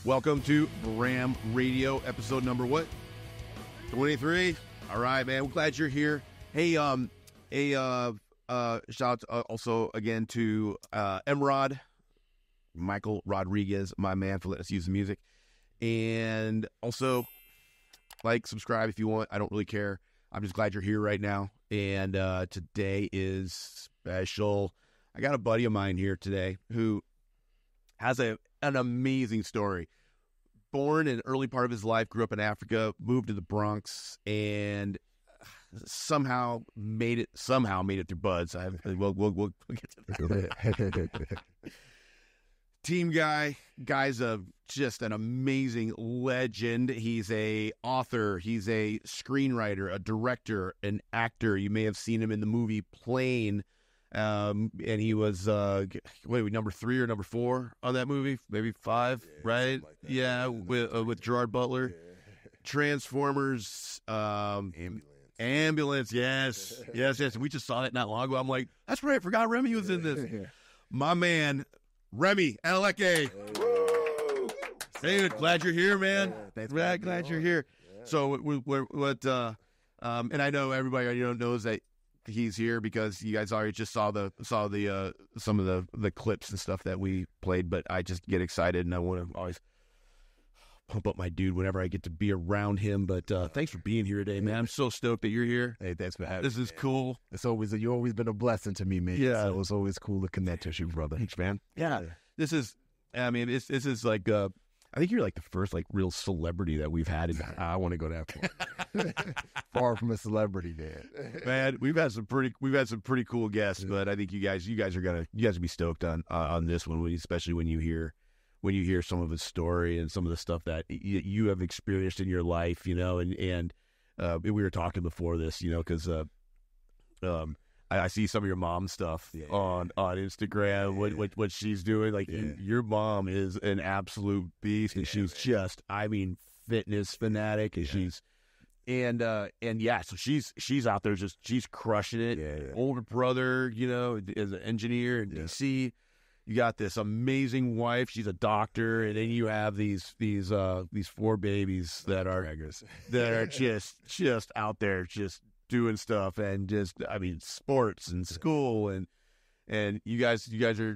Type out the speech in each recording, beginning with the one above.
Welcome to Bram Radio, episode number what? 23. All right, man. We're glad you're here. Hey, shout out also again to Emrod, Michael Rodriguez, my man, for letting us use the music. And also, like, subscribe if you want. I don't really care. I'm just glad you're here right now. And today is special. I got a buddy of mine here today who has an amazing story. Born in the early part of his life, grew up in Africa, moved to the Bronx, and somehow made it through buds. We'll get to that. Team guy's just an amazing legend. He's a author, he's a screenwriter, a director, an actor. You may have seen him in the movie Plane. And he was, number 3 or number 4 on that movie? Maybe 5, right? Like that, with Gerard Butler. Yeah. Transformers, Ambulance, yes. Yes. We just saw that not long ago. I'm like, that's right, I forgot Remi was in this. Yeah. My man, Remi Adeleke. Hey, glad you're here, man. Yeah, glad you're here. Yeah. So, and I know everybody knows that he's here because you guys already just saw the some of the clips and stuff that we played, but I just get excited and I want to always pump up my dude whenever I get to be around him. But thanks for being here today, man. I'm so stoked that you're here. Hey, thanks for having me. This is cool. You've always been a blessing to me, man. Yeah, so it's always cool to connect with you, brother. Thanks, man. Yeah. This is like I think you're like the first like real celebrity that we've had. I want to go that far. Far from a celebrity, man. Man, we've had some pretty cool guests, but I think you guys will be stoked on this one, especially when you hear some of his story and some of the stuff that you have experienced in your life, and we were talking before this, because I see some of your mom stuff on Instagram, what she's doing. Like your mom is an absolute beast, and she's just, fitness fanatic, and so she's out there she's crushing it. Older brother, is an engineer in DC. You got this amazing wife. She's a doctor, and then you have these 4 babies that are just out there just doing stuff, and just sports and school, and you guys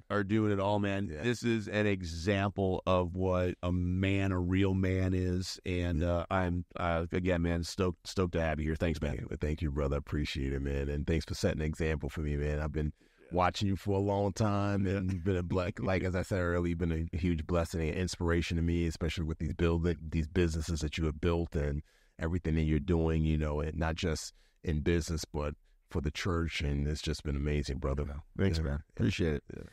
are doing it all, man. This is an example of what a real man is, and I'm again, man, stoked to have you here. Thanks, man. Thank you, brother. Appreciate it, man, and thanks for setting an example for me, man. I've been watching you for a long time, and you've been like as I said earlier, you've been a huge blessing and inspiration to me, especially with these businesses that you have built and everything that you're doing, and not just in business, but for the church, and it's just been amazing, brother. Thanks, man. Appreciate it. Yeah.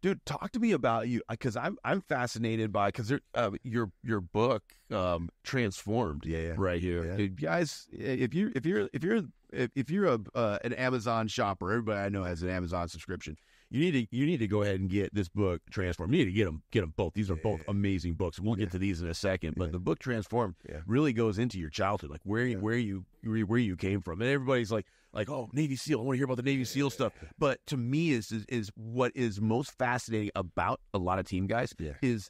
Dude, talk to me about you, because I'm fascinated by your book, Transformed, right here. Yeah. Dude, guys, if you're an Amazon shopper, everybody I know has an Amazon subscription. You need to go ahead and get this book, Transformed. You need to get them both. These are both amazing books. We'll get to these in a second, but the book Transformed really goes into your childhood, like where you came from, and everybody's like, oh, Navy SEAL. I want to hear about the Navy SEAL stuff. But to me, is what is most fascinating about a lot of team guys is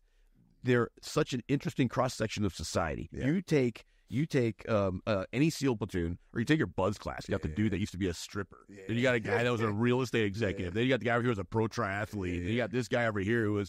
they're such an interesting cross section of society. You take any SEAL platoon, or you take your Buzz class. You got the dude that used to be a stripper. Then you got a guy that was a real estate executive. Then you got the guy over here who was a pro triathlete. Then you got this guy over here who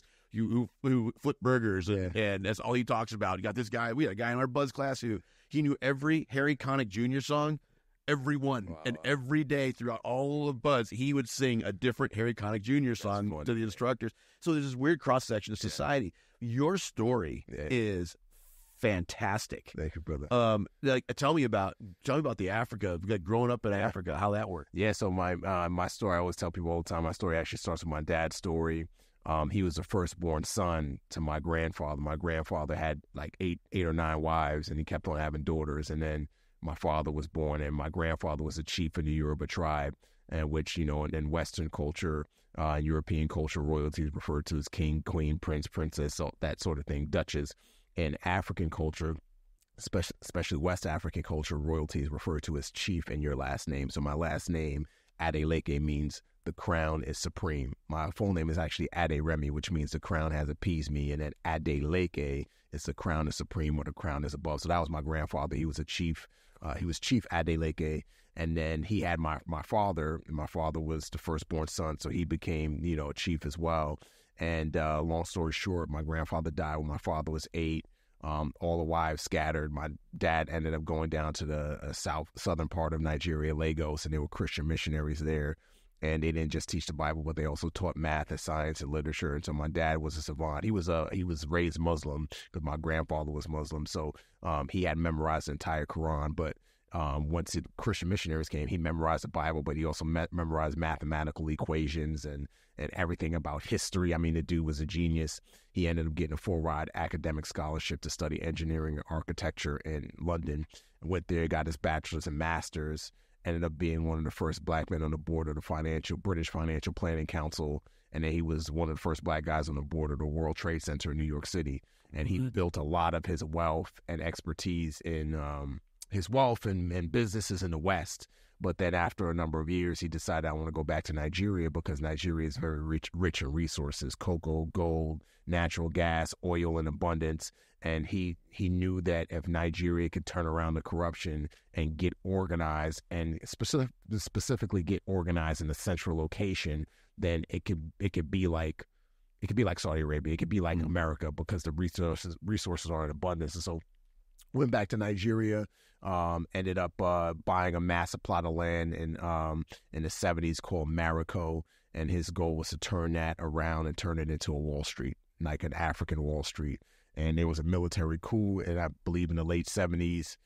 flipped burgers, and that's all he talks about. You got this guy. We had a guy in our Buzz class who he knew every Harry Connick Jr. song. Every one. Wow. And every day throughout all of Buzz, he would sing a different Harry Connick Jr. song to the instructors. So there's this weird cross section of society. Your story is fantastic. Thank you, brother. Tell me about the Africa, like growing up in Africa, how that worked. Yeah, so my story, I always tell people all the time, my story actually starts with my dad's story. He was the firstborn son to my grandfather. My grandfather had like eight or nine wives, and he kept on having daughters. And then my father was born, and my grandfather was a chief of the Yoruba tribe, and which, in Western culture, European culture, royalty is referred to as king, queen, prince, princess, so that sort of thing, duchess. In African culture, especially West African culture, royalty is referred to as chief in your last name. So my last name Adeleke means the crown is supreme. My full name is actually Ade Remi, which means the crown has appeased me. And then Adeleke is the crown is supreme, or the crown is above. So that was my grandfather. He was a chief. He was Chief Adeleke. And then he had my father. And my father was the firstborn son, so he became, a chief as well. And long story short, my grandfather died when my father was 8. All the wives scattered. My dad ended up going down to the southern part of Nigeria, Lagos, and there were Christian missionaries there. And they didn't just teach the Bible, but they also taught math and science and literature. And so my dad was a savant. He was raised Muslim because my grandfather was Muslim. So he had memorized the entire Quran. But once the Christian missionaries came, he memorized the Bible, but he also memorized mathematical equations and everything about history. I mean, the dude was a genius. He ended up getting a full-ride academic scholarship to study engineering and architecture in London. Went there, got his bachelor's and master's. Ended up being one of the first black men on the board of the British Financial Planning Council. And then he was one of the first black guys on the board of the World Trade Center in New York City. And he built a lot of his wealth and expertise in his wealth and businesses in the West. But then after a number of years, he decided, I want to go back to Nigeria because Nigeria is very rich in resources, cocoa, gold, natural gas, oil in abundance. And he knew that if Nigeria could turn around the corruption and get organized, and specifically get organized in a central location, then it could be like Saudi Arabia. It could be like America because the resources are in abundance. And so went back to Nigeria, ended up buying a massive plot of land in the 70s called Marico. And his goal was to turn that around and turn it into a Wall Street, like an African Wall Street. And there was a military coup, and I believe in the late 70s,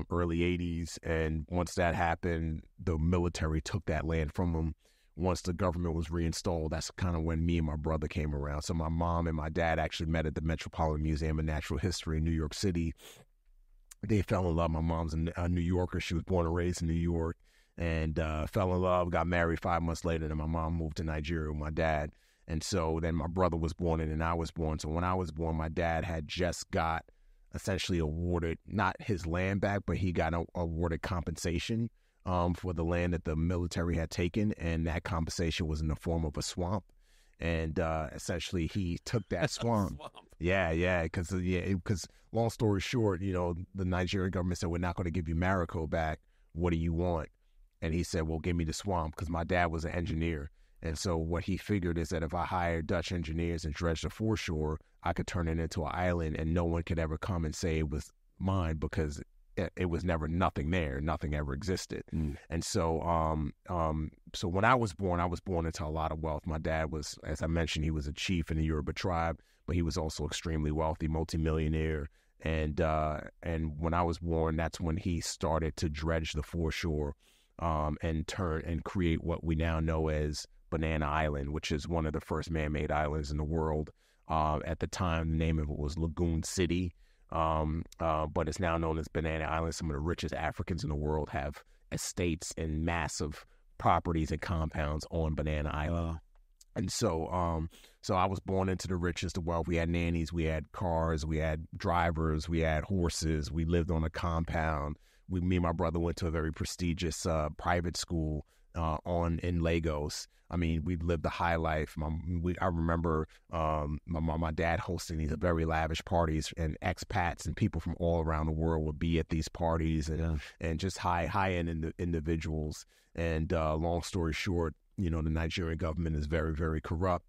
early 80s. And once that happened, the military took that land from them. Once the government was reinstalled, that's kind of when me and my brother came around. So my mom and my dad actually met at the Metropolitan Museum of Natural History in New York City. They fell in love. My mom's a New Yorker. She was born and raised in New York, and fell in love, got married 5 months later. And my mom moved to Nigeria with my dad. And so then my brother was born and then I was born. So when I was born, my dad had just got essentially awarded, not his land back, but he got awarded compensation for the land that the military had taken. And that compensation was in the form of a swamp. And essentially he took that swamp. Yeah. Because long story short, the Nigerian government said, we're not going to give you Marico back. What do you want? And he said, well, give me the swamp, because my dad was an engineer. And so what he figured is that if I hired Dutch engineers and dredged the foreshore, I could turn it into an island and no one could ever come and say it was mine, because it was never nothing there. Nothing ever existed. And so so when I was born into a lot of wealth. My dad was, as I mentioned, he was a chief in the Yoruba tribe, but he was also extremely wealthy, multimillionaire. And when I was born, that's when he started to dredge the foreshore and create what we now know as Banana Island, which is one of the first man-made islands in the world. At the time, the name of it was Lagoon City, but it's now known as Banana Island. Some of the richest Africans in the world have estates and massive properties and compounds on Banana Island. And so I was born into the richest of wealth. We had nannies, we had cars, we had drivers, we had horses. We lived on a compound. Me and my brother went to a very prestigious private school in Lagos. I mean, we lived the high life. I remember my dad hosting these very lavish parties, and expats and people from all around the world would be at these parties, and just high-end individuals. And long story short, the Nigerian government is very, very corrupt.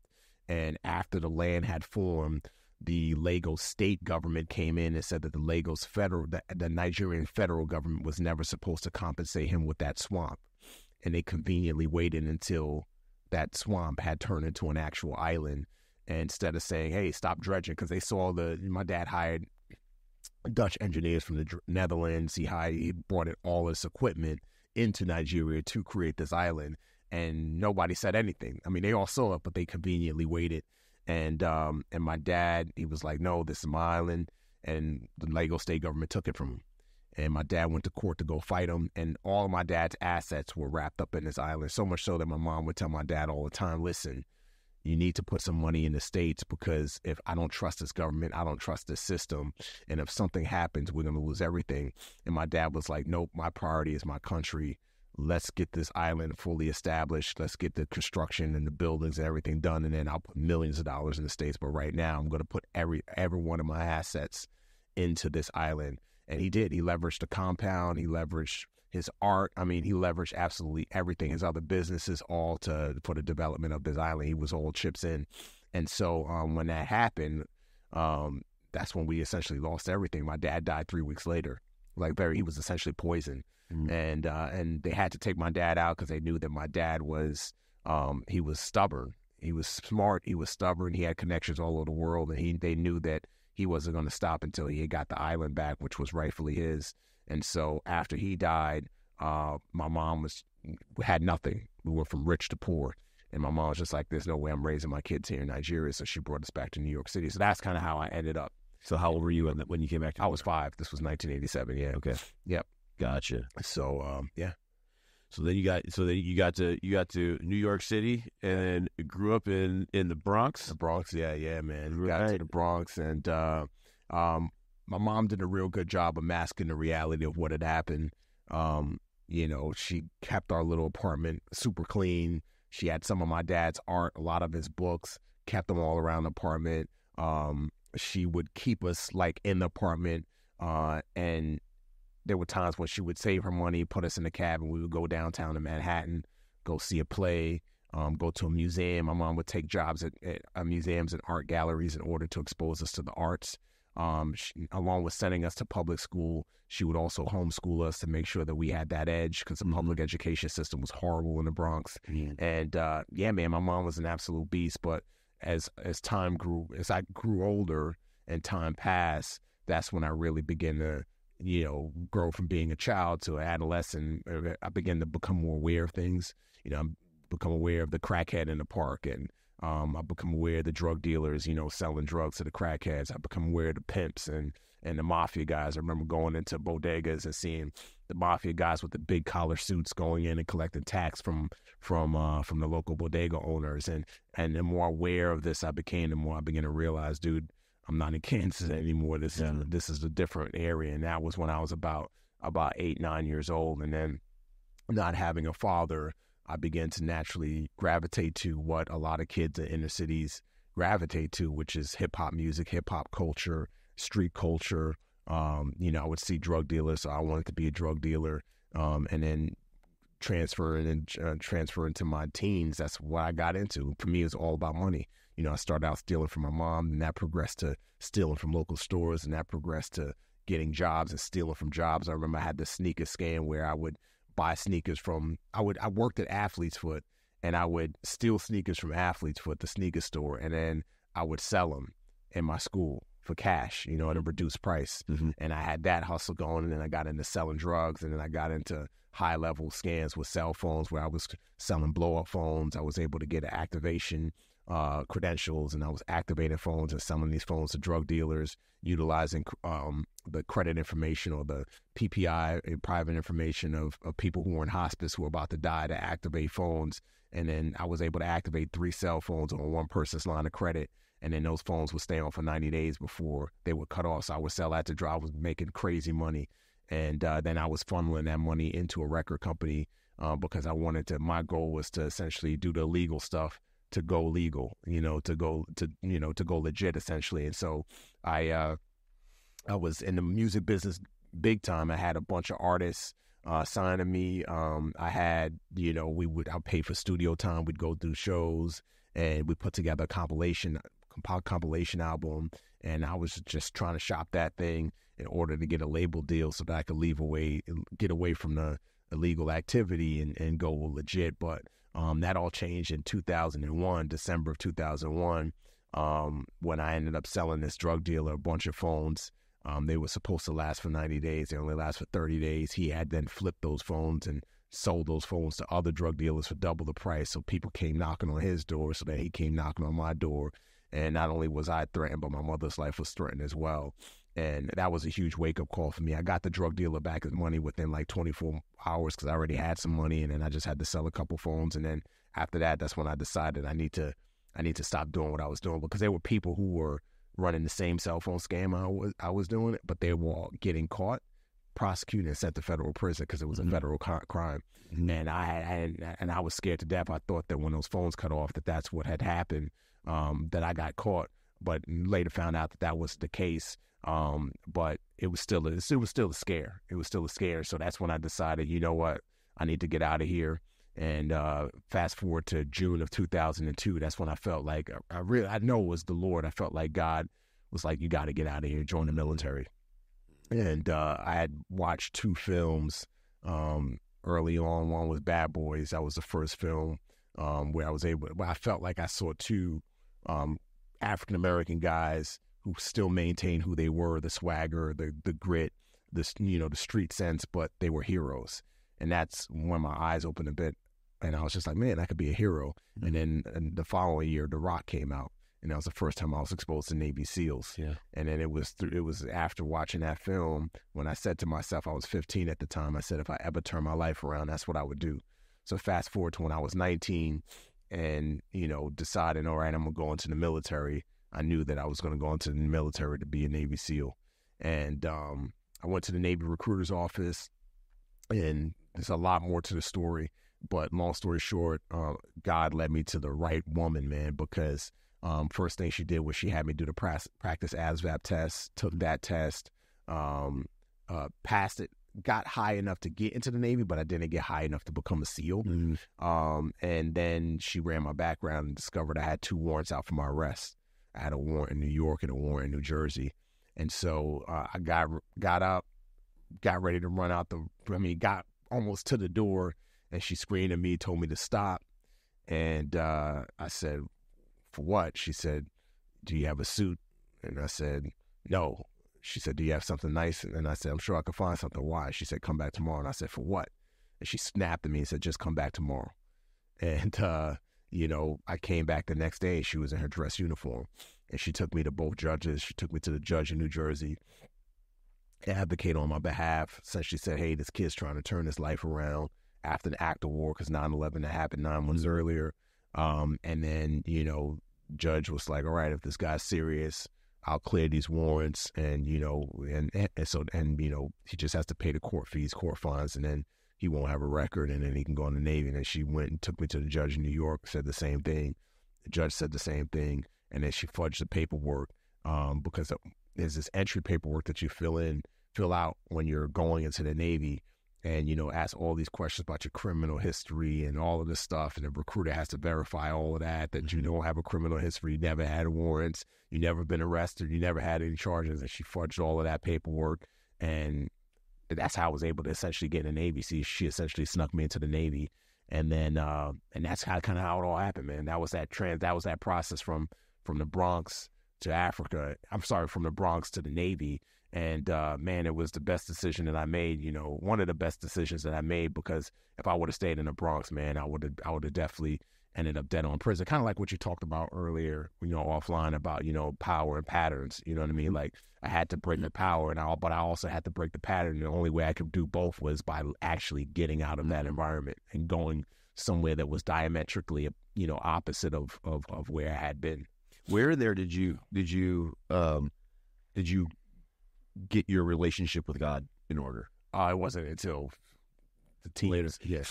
And after the land had formed, the Lagos state government came in and said that the Nigerian federal government was never supposed to compensate him with that swamp. And they conveniently waited until that swamp had turned into an actual island. And instead of saying, hey, stop dredging, because they saw my dad hired Dutch engineers from the Netherlands. He brought in all this equipment into Nigeria to create this island. And nobody said anything. I mean, they all saw it, but they conveniently waited. And my dad, he was like, no, this is my island. And the Lagos state government took it from him. And my dad went to court to go fight him. And all of my dad's assets were wrapped up in this island. So much so that my mom would tell my dad all the time, listen, you need to put some money in the States, because if I don't trust this government, I don't trust this system. And if something happens, we're going to lose everything. And my dad was like, nope, my priority is my country. let's get this island fully established. Let's get the construction and the buildings and everything done, and then I'll put millions of dollars in the States. But right now, I'm going to put every one of my assets into this island. And he did. He leveraged the compound. He leveraged his art. I mean, he leveraged absolutely everything. His other businesses, all for the development of this island. He was all chips in. And so when that happened, that's when we essentially lost everything. My dad died 3 weeks later. He was essentially poisoned. Mm-hmm. And they had to take my dad out because they knew that my dad was, he was stubborn. He was smart. He was stubborn. He had connections all over the world. And they knew that he wasn't going to stop until he had got the island back, which was rightfully his. And so after he died, my mom had nothing. We went from rich to poor. And my mom was just like, there's no way I'm raising my kids here in Nigeria. So she brought us back to New York City. So that's kind of how I ended up. So how old were you when you came back? I was 5. This was 1987. Yeah. Okay. Yep. Gotcha. So yeah. So then you got to New York City and grew up in the Bronx. The Bronx, yeah, man. Right. Got to the Bronx, and my mom did a real good job of masking the reality of what had happened. She kept our little apartment super clean. She had some of my dad's art, a lot of his books, kept them all around the apartment. She would keep us in the apartment, and there were times when she would save her money, put us in a cab, and we would go downtown to Manhattan, go see a play, go to a museum. My mom would take jobs at museums and art galleries in order to expose us to the arts. Along with sending us to public school, she would also homeschool us to make sure that we had that edge, because the public education system was horrible in the Bronx. Mm-hmm. And yeah, man, my mom was an absolute beast. But as time grew, as I grew older and time passed, that's when I really began to grow from being a child to an adolescent. I began to become more aware of things. I become aware of the crackhead in the park, and I become aware of the drug dealers, selling drugs to the crackheads. I become aware of the pimps and the mafia guys. I remember going into bodegas and seeing the mafia guys with the big collar suits going in and collecting tax from the local bodega owners. And the more aware of this I became, the more I began to realize, dude, I'm not in Kansas anymore. This is a different area. And that was when I was about 8, 9 years old. And then, not having a father, I began to naturally gravitate to what a lot of kids in inner cities gravitate to, which is hip hop music, hip hop culture, street culture. I would see drug dealers, so I wanted to be a drug dealer. And then transfer into my teens. That's what I got into. For me, it was all about money. I started out stealing from my mom, and that progressed to stealing from local stores, and that progressed to getting jobs and stealing from jobs. I remember I had the sneaker scam where I would buy sneakers I worked at Athlete's Foot, and I would steal sneakers from Athlete's Foot, the sneaker store, and then I would sell them in my school for cash, at a reduced price. Mm-hmm. And I had that hustle going, and then I got into selling drugs, and then I got into high-level scams with cell phones where I was selling blow-up phones. I was able to get an activation credentials, and I was activating phones and selling these phones to drug dealers, utilizing the credit information or the PPI, private information of people who were in hospice who were about to die, to activate phones. And then I was able to activate 3 cell phones on one person's line of credit, and then those phones would stay on for 90 days before they would cut off. So I would sell that to drive. I was making crazy money. And then I was funneling that money into a record company because my goal was to essentially do the illegal stuff to go legal, to go legit essentially. And so I was in the music business big time. I had a bunch of artists sign to me. I had, I'd pay for studio time. We'd go do shows, and we put together a compilation album. And I was just trying to shop that thing in order to get a label deal so that I could get away from the illegal activity and go legit. But that all changed in 2001, December of 2001, when I ended up selling this drug dealer a bunch of phones. They were supposed to last for 90 days. They only last for 30 days. He had then flipped those phones and sold those phones to other drug dealers for double the price. So people came knocking on his door, so then he came knocking on my door. And not only was I threatened, but my mother's life was threatened as well. And that was a huge wake-up call for me. I got the drug dealer back his money within 24 hours because I already had some money, and then I just had to sell a couple phones. And then after that, that's when I decided I need to stop doing what I was doing, because there were people who were running the same cell phone scam I was doing it, but they were all getting caught prosecuted and sent to federal prison because it was a federal crime. And I was scared to death. I thought that when those phones cut off, that's what had happened, that I got caught. But later found out that wasn't the case. But it was still a scare. It was still a scare. So that's when I decided, you know what, I need to get out of here. And fast forward to June of 2002, that's when I felt like I know it was the Lord. I felt like God was like, you got to get out of here, join the military. And I had watched 2 films early on. One was Bad Boys. That was the first film where I felt like I saw 2 African-American guys who still maintained who they were, the swagger, the grit, the street sense, but they were heroes. And that's when my eyes opened a bit. And I was just like, man, I could be a hero. And then the following year, The Rock came out. And that was the first time I was exposed to Navy SEALs. Yeah. And then it was after watching that film when I said to myself, I was 15 at the time, I said, if I ever turn my life around, that's what I would do. So fast forward to when I was 19 and, deciding, all right, I'm going to go into the military. I knew that I was going to go into the military to be a Navy SEAL. And I went to the Navy recruiter's office, and there's a lot more to the story. But long story short, God led me to the right woman, man, because first thing she did was she had me do the practice ASVAB test, took that test, passed it, got high enough to get into the Navy, but I didn't get high enough to become a SEAL. And then she ran my background and discovered I had 2 warrants out for my arrest. I had a warrant in New York and a warrant in New Jersey. And so I got up, got ready to run out got almost to the door, and she screamed at me, told me to stop. And I said, for what? She said, do you have a suit? And I said, no. She said, do you have something nice? And I said, I'm sure I could find something. Why? She said, come back tomorrow. And I said, for what? And she snapped at me and said, just come back tomorrow. And, I came back the next day. She was in her dress uniform. And she took me to both judges. She took me to the judge in New Jersey, advocate on my behalf. Essentially said, hey, this kid's trying to turn his life around after the act of war, because 9/11 had happened 9 months earlier. And then, judge was like, all right, if this guy's serious, I'll clear these warrants. And, he just has to pay the court fees, court fines, and then he won't have a record, and then he can go in the Navy. And then she went and took me to the judge in New York, said the same thing. The judge said the same thing. And then she fudged the paperwork because there's this entry paperwork that you fill out when you're going into the Navy, and, ask all these questions about your criminal history and all of this stuff. And the recruiter has to verify all of that you don't have a criminal history, you never had warrants, you never been arrested, you never had any charges. And she fudged all of that paperwork. And that's how I was able to essentially get in the Navy. See, she essentially snuck me into the Navy. And then, and that's kind of how it all happened, man. That was that process from the Bronx to Africa. From the Bronx to the Navy. And, man, it was the best decision that I made, one of the best decisions that I made, because if I would have stayed in the Bronx, man, I would have definitely ended up dead on prison. Kind of like what you talked about earlier, offline about, power and patterns, you know what I mean? Like, I had to break the power but I also had to break the pattern. The only way I could do both was by actually getting out of that environment and going somewhere that was diametrically, opposite of where I had been. Where there did you get your relationship with God in order? It wasn't until the teens. Later. Yeah.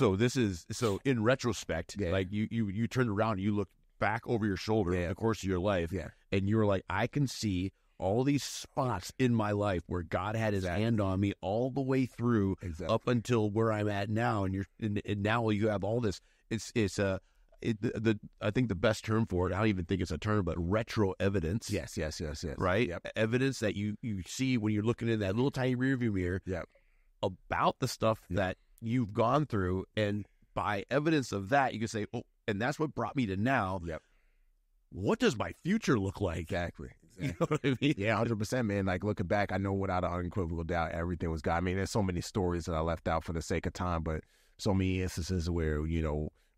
So in retrospect, like you turned around, you looked back over your shoulder in the course of your life, and you were like, I can see all these spots in my life where God had his hand on me all the way through up until where I'm at now. And now you have all this. I think the best term for it, I don't even think it's a term, but retro evidence. Yes. Right? Yep. Evidence that you see when you're looking in that little tiny rearview mirror about the stuff that you've gone through. And by evidence of that, you can say, oh, and that's what brought me to now. Yep. What does my future look like? Exactly. You know what I mean? Yeah, 100%, man. Like, looking back, I know without an unequivocal doubt, everything was God. I mean, there's so many stories that I left out for the sake of time, but so many instances where,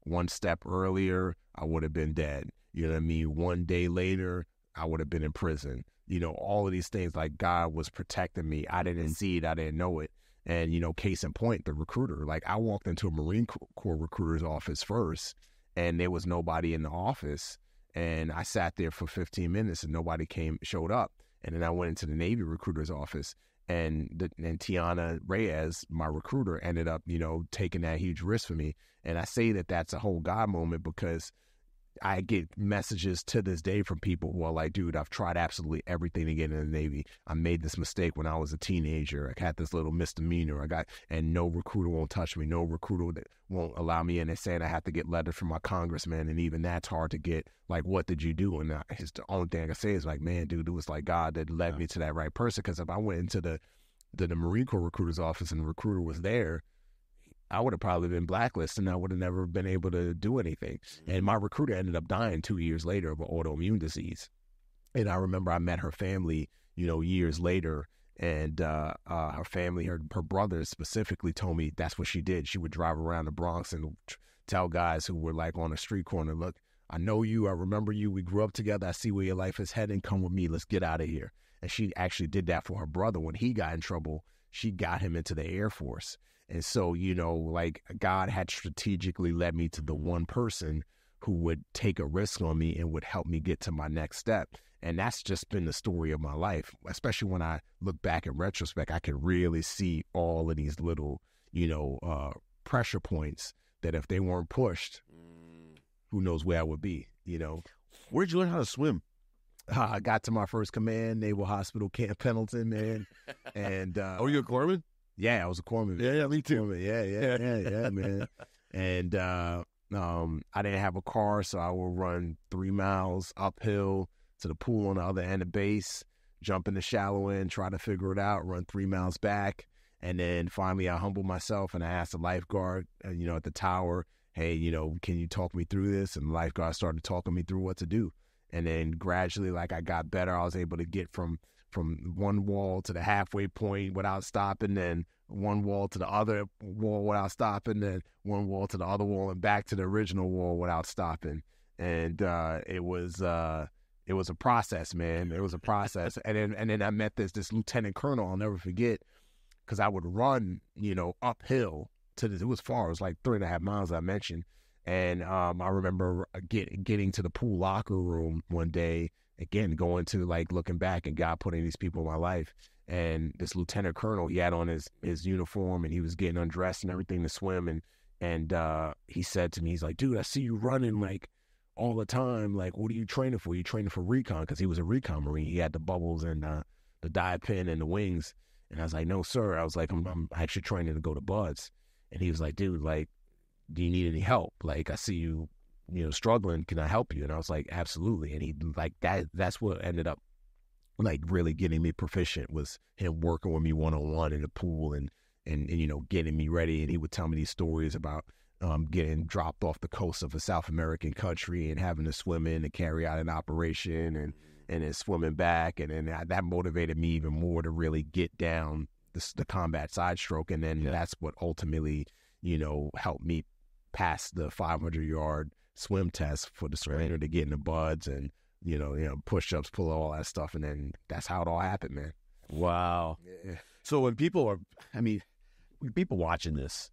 one step earlier, I would have been dead. You know what I mean? One day later, I would have been in prison. All of these things, like, God was protecting me. I didn't see it. I didn't know it. And, case in point, the recruiter. Like, I walked into a Marine Corps recruiter's office first, and there was nobody in the office. And I sat there for 15 minutes, and nobody showed up. And then I went into the Navy recruiter's office, And Tiana Reyes, my recruiter, ended up, taking that huge risk for me. And I say that that's a whole God moment because I get messages to this day from people who are like, dude, I've tried absolutely everything to get in the Navy. I made this mistake when I was a teenager. I had this little misdemeanor. And no recruiter won't touch me. No recruiter won't allow me in. They're saying I have to get letters from my congressman. And even that's hard to get. Like, what did you do? And it's the only thing I can say is like, man, dude, it was like God that led me to that right person. Because if I went into the Marine Corps recruiter's office and the recruiter was there, I would have probably been blacklisted and I would have never been able to do anything. And my recruiter ended up dying 2 years later of an autoimmune disease. And I remember I met her family, years later, and her family, her brothers specifically told me that's what she did. She would drive around the Bronx and tell guys who were like on a street corner, look, I know you, I remember you, we grew up together, I see where your life is heading, come with me, let's get out of here. And she actually did that for her brother. When he got in trouble, she got him into the Air Force. And so, like God had strategically led me to the one person who would take a risk on me and would help me get to my next step. And that's just been the story of my life. Especially when I look back in retrospect, I can really see all of these little, pressure points that if they weren't pushed, who knows where I would be, Where'd you learn how to swim? I got to my first command, Naval Hospital Camp Pendleton, man. And were you a corpsman? Yeah, I was a corpsman. Yeah, me too. Yeah, man. And I didn't have a car, so I would run 3 miles uphill to the pool on the other end of base, jump in the shallow end, try to figure it out, run 3 miles back. And then finally I humbled myself and I asked the lifeguard, at the tower, hey, can you talk me through this? And the lifeguard started talking me through what to do. And then gradually, like I got better, I was able to get from one wall to the halfway point without stopping, then one wall to the other wall without stopping, then one wall to the other wall and back to the original wall without stopping. And it was a process, man. It was a process. and then I met this lieutenant colonel, I'll never forget, because I would run, uphill it was far. It was like 3.5 miles, I mentioned. And I remember getting to the pool locker room one day, again, going to like looking back and God putting these people in my life. And this lieutenant colonel, he had on his uniform and he was getting undressed and everything to swim. And he said to me, he's like, dude, I see you running like all the time. Like, what are you training for? You training for recon? Because he was a recon Marine. He had the bubbles and the dive pin and the wings. And I was like, no, sir. I was like, I'm actually training to go to Buds. And he was like, dude, like, do you need any help? Like, I see you, struggling. Can I help you? And I was like, absolutely. And he like that's what ended up like really getting me proficient, was him working with me one-on-one in the pool and getting me ready. And he would tell me these stories about getting dropped off the coast of a South American country and having to swim in and carry out an operation and then swimming back. And then that motivated me even more to really get down the combat side stroke. And then that's what ultimately, helped me pass the 500-yard swim test for the surrender to get in the Buds and, push-ups, pull all that stuff. And then that's how it all happened, man. Wow. Yeah. So when people watching this,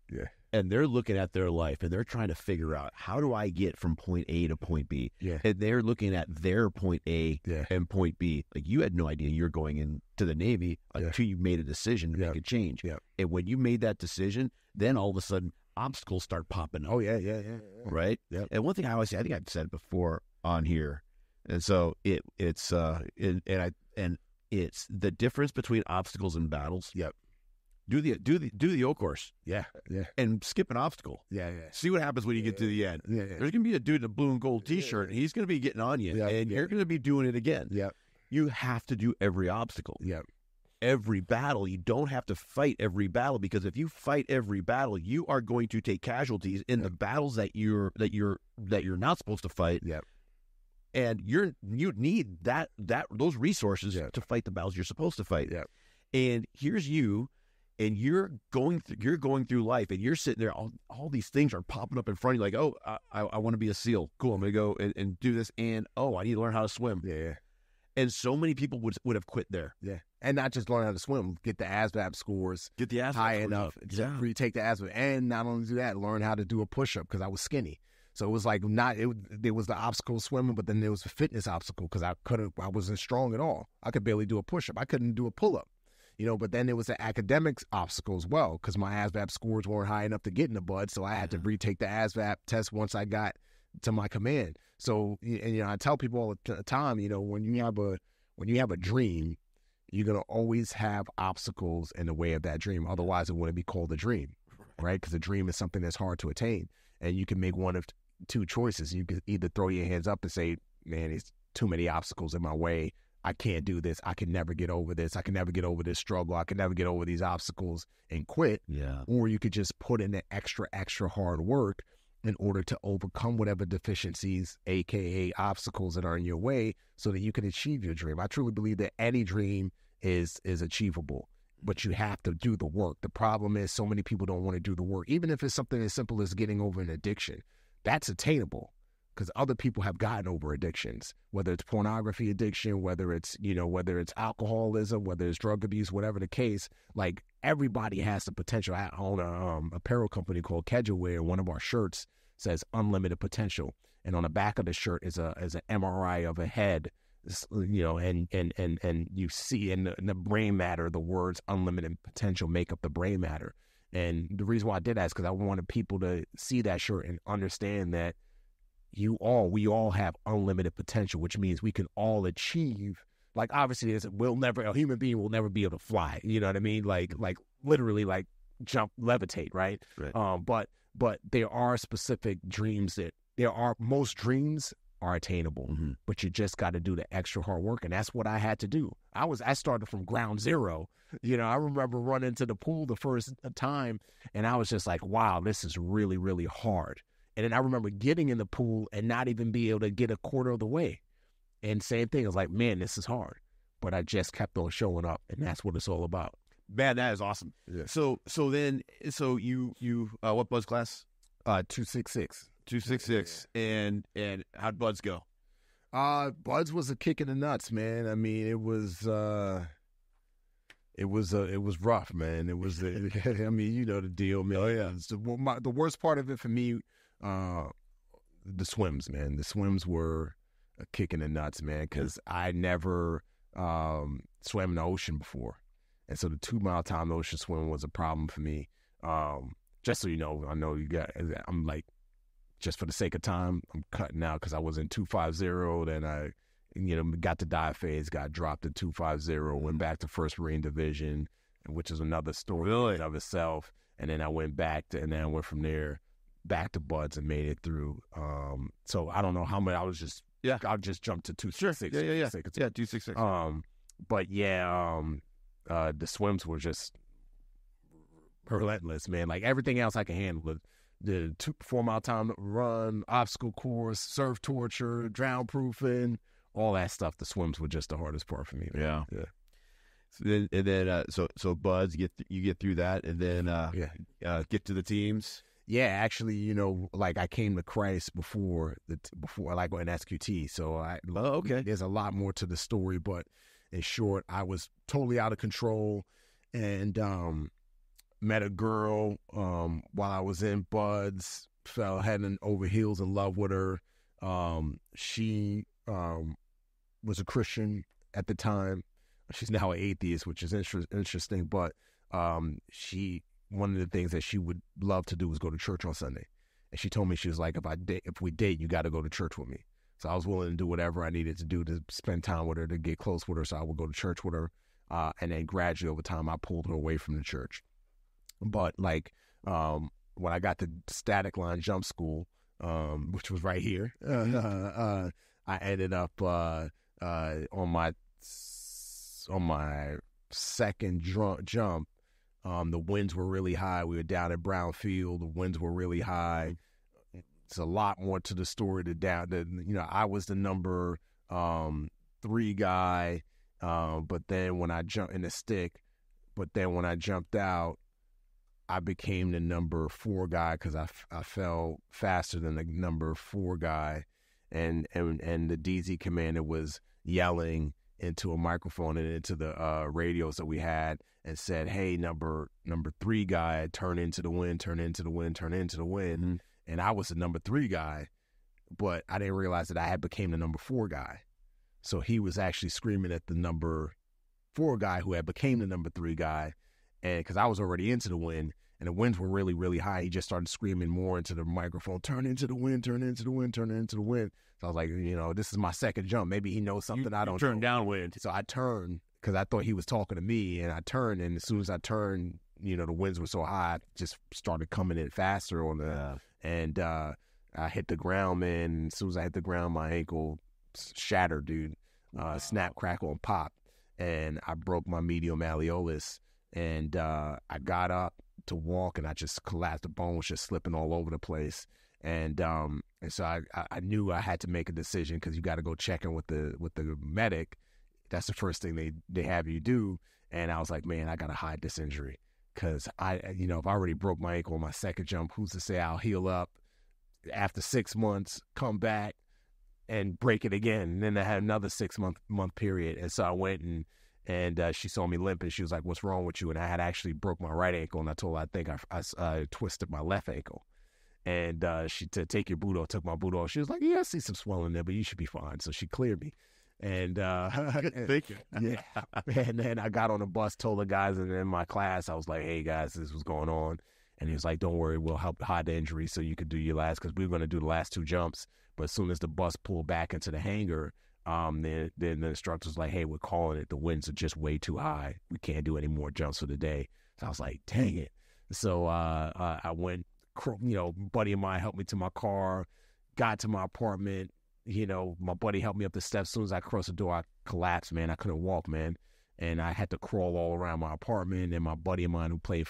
and they're looking at their life and they're trying to figure out, how do I get from point A to point B? Yeah. And they're looking at their point A and point B. Like, you had no idea you're going into the Navy until you made a decision to make a change. Yeah. And when you made that decision, then all of a sudden obstacles start popping up. Oh, yeah. Right? Yeah. And one thing I always say, I think I've said it before on here, and so it's the difference between obstacles and battles. Yep. Do the O course. Yeah. And skip an obstacle. Yeah. See what happens when you get to the end. Yeah. There's going to be a dude in a blue and gold T-shirt, and he's going to be getting on you, and you're going to be doing it again. Yeah. You have to do every obstacle. Yeah. Every battle. You don't have to fight every battle, because if you fight every battle, you are going to take casualties in the battles that you're not supposed to fight. Yeah. And you need those resources to fight the battles you're supposed to fight. Yeah. And here's you. And you're going through life, and you're sitting there. All these things are popping up in front of you. Like, oh, I want to be a SEAL. Cool, I'm going to go and do this. And I need to learn how to swim. Yeah. And so many people would have quit there. Yeah. And not just learn how to swim, get the ASVAB scores, high enough. Yeah. You take the ASVAB, and not only do that, learn how to do a push-up, because I was skinny. So it was like there was the obstacle swimming, but then there was a fitness obstacle, because I wasn't strong at all. I could barely do a push-up. I couldn't do a pull-up. But then there was the academics obstacle as well, because my ASVAB scores weren't high enough to get in the Buds, so I had to retake the ASVAB test once I got to my command. So, and I tell people all the time, when you have a dream, you're going to always have obstacles in the way of that dream. Otherwise, it wouldn't be called a dream, right? Because a dream is something that's hard to attain. And you can make one of two choices. You can either throw your hands up and say, man, there's too many obstacles in my way. I can't do this. I can never get over this. I can never get over this struggle. I can never get over these obstacles and quit. Yeah. Or you could just put in the extra hard work in order to overcome whatever deficiencies, AKA obstacles that are in your way, so that you can achieve your dream. I truly believe that any dream is achievable, but you have to do the work. The problem is so many people don't want to do the work. Even if it's something as simple as getting over an addiction, that's attainable because other people have gotten over addictions, whether it's pornography addiction, whether it's alcoholism, whether it's drug abuse, whatever the case. Like, everybody has the potential. I own a apparel company called Kedgeware. One of our shirts says unlimited potential. And on the back of the shirt is an MRI of a head, and you see in the brain matter, the words unlimited potential make up the brain matter. And the reason why I did that is because I wanted people to see that shirt and understand that we all have unlimited potential, which means we can all achieve. Like, obviously, a human being will never be able to fly. You know what I mean? Like literally, like jump, levitate, right? But there are specific dreams most dreams are attainable, but you just got to do the extra hard work. And that's what I had to do. I started from ground zero. I remember running to the pool the first time and I was just like, wow, this is really, really hard. And then I remember getting in the pool and not even be able to get a quarter of the way. And same thing, I was like, man, this is hard. But I just kept on showing up, and that's what it's all about. Man, that is awesome. Yeah. So you what Buds class? 266. 266. Yeah. And how'd Buds go? Buds was a kick in the nuts, man. I mean, it was rough, man. It was, I mean, you know the deal, man. Oh yeah. The worst part of it for me, the swims, man. The swims were a kick in the nuts, man, because I never swam in the ocean before. And so the 2 mile time ocean swim was a problem for me. Just so you know, I know I'm like, just for the sake of time, I'm cutting out because I was in 250, then I, got to dive phase, got dropped to 250, went back to First Marine Division, which is another story in and of itself. And then I went back and then I went from there back to Buds and made it through. So I don't know how many, I just jumped to 266. Sure. Yeah. 266. But the swims were just relentless, man. Like, everything else I can handle. The 4 mile time run, obstacle course, surf torture, drown proofing, all that stuff. The swims were just the hardest part for me, man. Yeah. So Buds, you get through that, and then get to the teams. Yeah, actually, like, I came to Christ before like in SQT. So there's a lot more to the story, but in short, I was totally out of control, and met a girl while I was in Buds, fell head and over heels in love with her. She was a Christian at the time. She's now an atheist, which is interesting, but one of the things that she would love to do was go to church on Sunday. And she told me, she was like, if we date, you got to go to church with me. So I was willing to do whatever I needed to do to spend time with her, to get close with her. So I would go to church with her. And then gradually over time, I pulled her away from the church. But like, when I got to Static Line Jump School, which was right here, I ended up on my second jump. The winds were really high. We were down at Brownfield. The winds were really high. It's a lot more to the story. I was the number 3 guy, but then when I jumped in the stick, when I jumped out, I became the number 4 guy because I fell faster than the number 4 guy, and the DZ commander was yelling into a microphone and into the radios that we had and said, "Hey, number 3 guy, turn into the wind, turn into the wind, turn into the wind." Mm-hmm. And I was the number 3 guy, but I didn't realize that I had became the number 4 guy. So he was actually screaming at the number for a guy who had became the number 3 guy. And because I was already into the wind, and the winds were really, really high, he just started screaming more into the microphone, turn into the wind, turn into the wind, turn into the wind. So I was like, this is my second jump. Maybe he knows something I don't turn know. downwind. So I turned because I thought he was talking to me, and I turned, and as soon as I turned, the winds were so high, I just started coming in faster on the, and I hit the ground, man. And as soon as I hit the ground, my ankle shattered, dude. Snap, crackle, and pop. And I broke my medial malleolus, and I got up to walk, and I just collapsed. The bone was just slipping all over the place. And so I knew I had to make a decision, because you got to go check in with the medic. That's the first thing they have you do. And I was like, man, I got to hide this injury, because if I already broke my ankle on my second jump, who's to say I'll heal up after 6 months, come back and break it again. And then I had another 6-month period. And so I went, and she saw me limping. She was like, what's wrong with you? And I had actually broke my right ankle, and I told her I think I twisted my left ankle. And she said, take your boot off. Took my boot off. She was like, yeah, I see some swelling there, but you should be fine. So she cleared me. And thank you. Yeah. And then I got on the bus, told the guys in my class, I was like, hey guys, this was going on. And he was like, don't worry, we'll help hide the injury so you could do your last, because we were going to do the last 2 jumps. But as soon as the bus pulled back into the hangar, then the instructor was like, hey, we're calling it. The winds are just way too high. We can't do any more jumps for the day. So I was like, dang it. So I went, buddy of mine helped me to my car, got to my apartment. My buddy helped me up the steps. As soon as I crossed the door, I collapsed, man. I couldn't walk, man. And I had to crawl all around my apartment. And my buddy of mine who played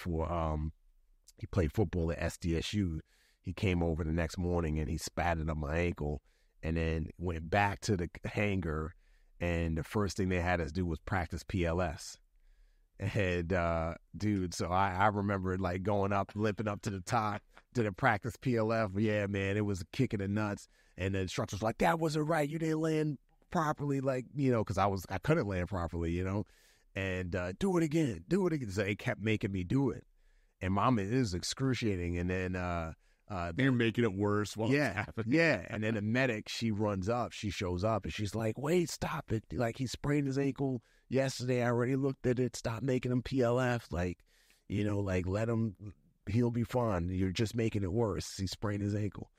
he played football at SDSU, he came over the next morning, and he spatted up my ankle, and then went back to the hangar. And the first thing they had us do was practice PLS. And, dude, so I remember like going up, limping up to the top, did a practice PLF. Yeah, man, it was a kick in the nuts. And the instructor was like, that wasn't right. You didn't land properly, because I couldn't land properly, and do it again. So they kept making me do it. And mom, it was excruciating. And then they're making it worse while it's happening. Yeah. And then the medic, she shows up, and she's like, wait, stop it. Like, he sprained his ankle yesterday. I already looked at it. Stop making him PLF. Let him, he'll be fine. You're just making it worse. He sprained his ankle.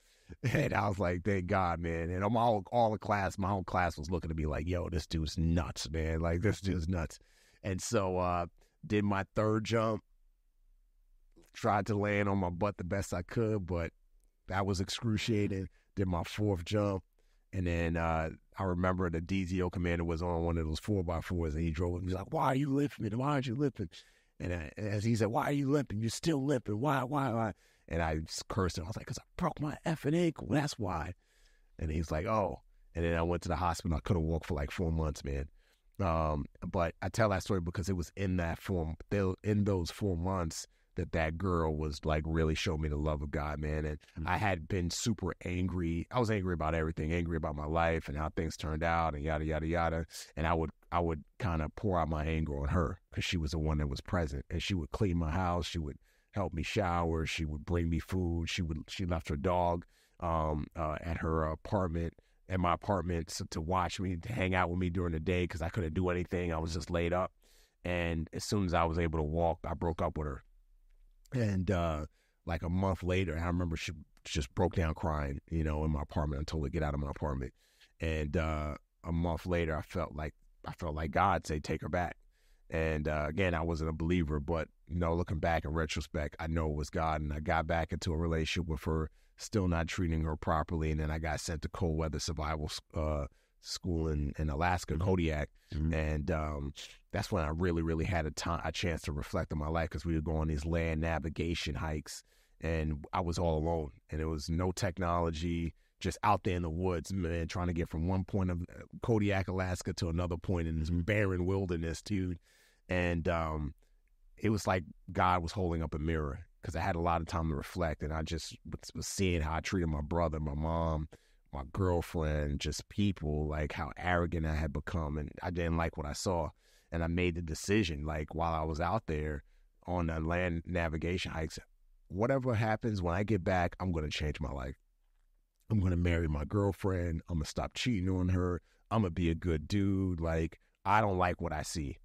And I was like, thank God, man. And my whole class was looking at me like, yo, this dude's nuts, man. Like, this dude's nuts. And so did my 3rd jump, tried to land on my butt the best I could, but that was excruciating. Did my 4th jump. And then I remember the DZO commander was on one of those 4x4s, and he drove and he was like, why are you limping? Why aren't you limping? And as he said, why are you limping? You're still limping. Why? And I cursed him. I was like, because I broke my effing ankle. That's why. And he's like, oh. And then I went to the hospital. I couldn't walk for like 4 months, man. But I tell that story because it was in those 4 months that girl was like really showed me the love of God, man. And I had been super angry. I was angry about everything, angry about my life and how things turned out and yada, yada, yada. And I would kind of pour out my anger on her because she was the one that was present. And she would clean my house. She would help me shower. She would bring me food. She left her dog at her apartment, at my apartment, to watch me, to hang out with me during the day because I couldn't do anything. I was just laid up. And as soon as I was able to walk, I broke up with her. And like a month later, I remember she just broke down crying, in my apartment. I told her to get out of my apartment. And a month later, I felt like God said, take her back. And again, I wasn't a believer, but looking back in retrospect, I know it was God. And I got back into a relationship with her, still not treating her properly. And then I got sent to cold weather survival school in Alaska, Kodiak. Mm-hmm. And that's when I really, really had a chance to reflect on my life because we would go on these land navigation hikes, and I was all alone. And there was no technology, just out there in the woods, man, trying to get from one point of Kodiak, Alaska to another point in this barren wilderness, dude. And it was like God was holding up a mirror because I had a lot of time to reflect, and I just was seeing how I treated my brother, my mom, my girlfriend, just people, like how arrogant I had become, and I didn't like what I saw. And I made the decision, like while I was out there on the land navigation hikes, whatever happens when I get back, I'm going to change my life. I'm going to marry my girlfriend. I'm going to stop cheating on her. I'm going to be a good dude. Like, I don't like what I see.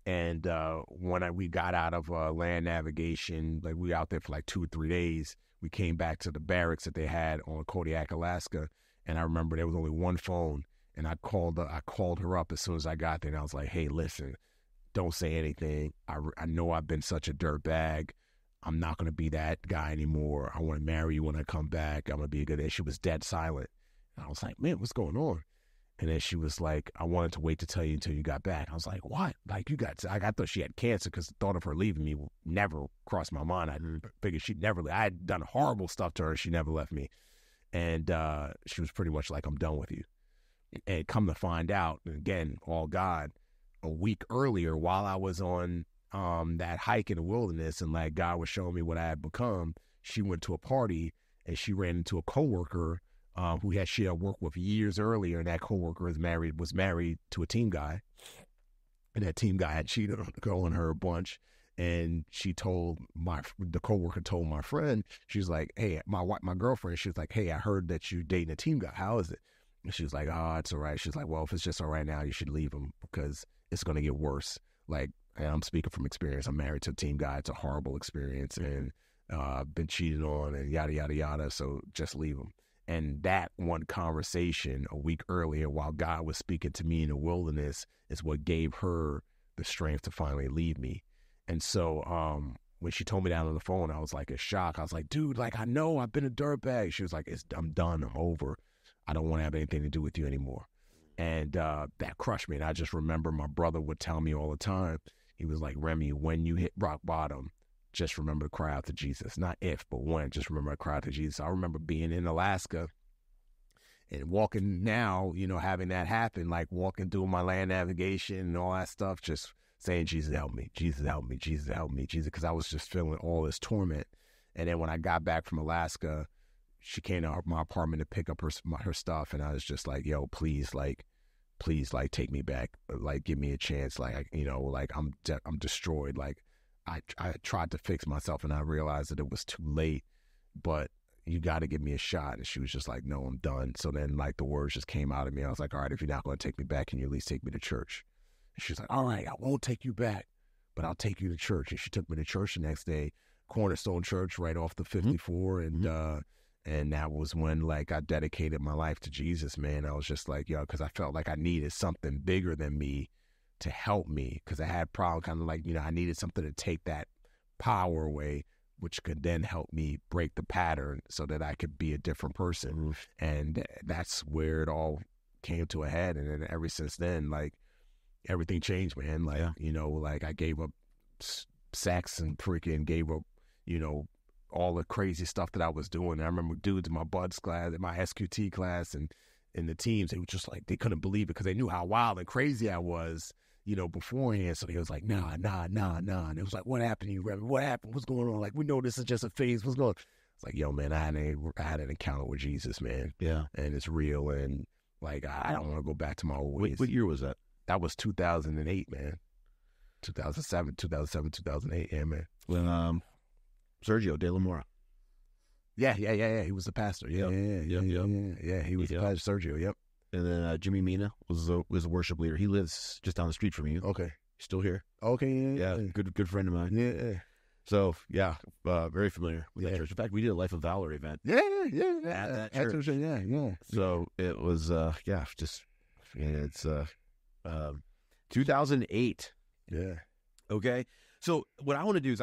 And when we got out of land navigation, like we were out there for like 2 or 3 days, we came back to the barracks that they had on Kodiak, Alaska. And I remember there was only one phone, and I called her up as soon as I got there, and I was like, hey, listen, don't say anything. I know I've been such a dirtbag. I'm not going to be that guy anymore. I want to marry you when I come back. I'm going to be a good. And she was dead silent. And I was like, man, what's going on? And then she was like, I wanted to wait to tell you until you got back. I was like, what? Like, I thought she had cancer, because the thought of her leaving me never crossed my mind. I figured she'd never leave. I had done horrible stuff to her. She never left me. And she was pretty much like, I'm done with you. And come to find out, again, all God, a week earlier, while I was on that hike in the wilderness, and like God was showing me what I had become, she went to a party and she ran into a coworker she had worked with years earlier, and that coworker was married to a team guy, and that team guy had cheated on the girl and her a bunch. And the coworker told my friend, she's like, hey, my girlfriend, she was like, hey, I heard that you're dating a team guy. How is it? And she was like, oh, it's all right. She's like, well, if it's just all right now, you should leave him, because it's going to get worse. Like, and I'm speaking from experience. I'm married to a team guy. It's a horrible experience, and been cheated on and yada, yada, yada. So just leave him. And that one conversation a week earlier, while God was speaking to me in the wilderness, is what gave her the strength to finally leave me. And so when she told me that on the phone, I was like in shock. I was like, dude, like, I know I've been a dirtbag. She was like, I'm done. I'm over. I don't want to have anything to do with you anymore. And that crushed me. And I just remember my brother would tell me all the time. He was like, Remi, when you hit rock bottom, just remember to cry out to Jesus. Not if, but when. Just remember to cry out to Jesus. I remember being in Alaska and walking now, having that happen, like walking through my land navigation and all that stuff, just saying, Jesus, help me. Jesus, help me. Jesus, help me. Jesus, because I was just feeling all this torment. And then when I got back from Alaska, she came to my apartment to pick up her stuff, and I was just like, yo, please, take me back. Like, give me a chance. Like, like I'm destroyed. Like, I tried to fix myself, and I realized that it was too late, but you got to give me a shot. And she was just like, no, I'm done. So then, like, the words just came out of me. I was like, all right, if you're not going to take me back, can you at least take me to church? And she was like, all right, I won't take you back, but I'll take you to church. And she took me to church the next day, Cornerstone Church, right off the 54. Mm-hmm. And that was when, like, I dedicated my life to Jesus, man. I was just like, yo, because I felt like I needed something bigger than me to help me, because I had problem kind of like, I needed something to take that power away, which could then help me break the pattern so that I could be a different person. Mm-hmm. And that's where it all came to a head. And then ever since then, like, everything changed, man. Like, like I gave up sex and freaking gave up, all the crazy stuff that I was doing. I remember dudes in my buds class, in my SQT class, and in the teams, they were just like, they couldn't believe it, because they knew how wild and crazy I was, beforehand. So they was like, nah. And it was like, what happened to you, Remi? What happened? What's going on? Like, we know this is just a phase. What's going on? It's like, yo, man, I had an encounter with Jesus, man. Yeah. And it's real. And like, I don't want to go back to my old ways. What year was that? That was 2008, man. 2007, 2008. Yeah, man. When, Sergio De La Mora. Yeah. He was the pastor. Yeah. He was the pastor, Sergio. Yep. And then Jimmy Mina was a worship leader. He lives just down the street from you. Okay. Still here. Okay. Yeah. Good friend of mine. Yeah. So very familiar with that church. In fact, we did a Life of Valor event. Yeah. At that church. Yeah. So it was it's 2008. Yeah. Okay. So what I want to do is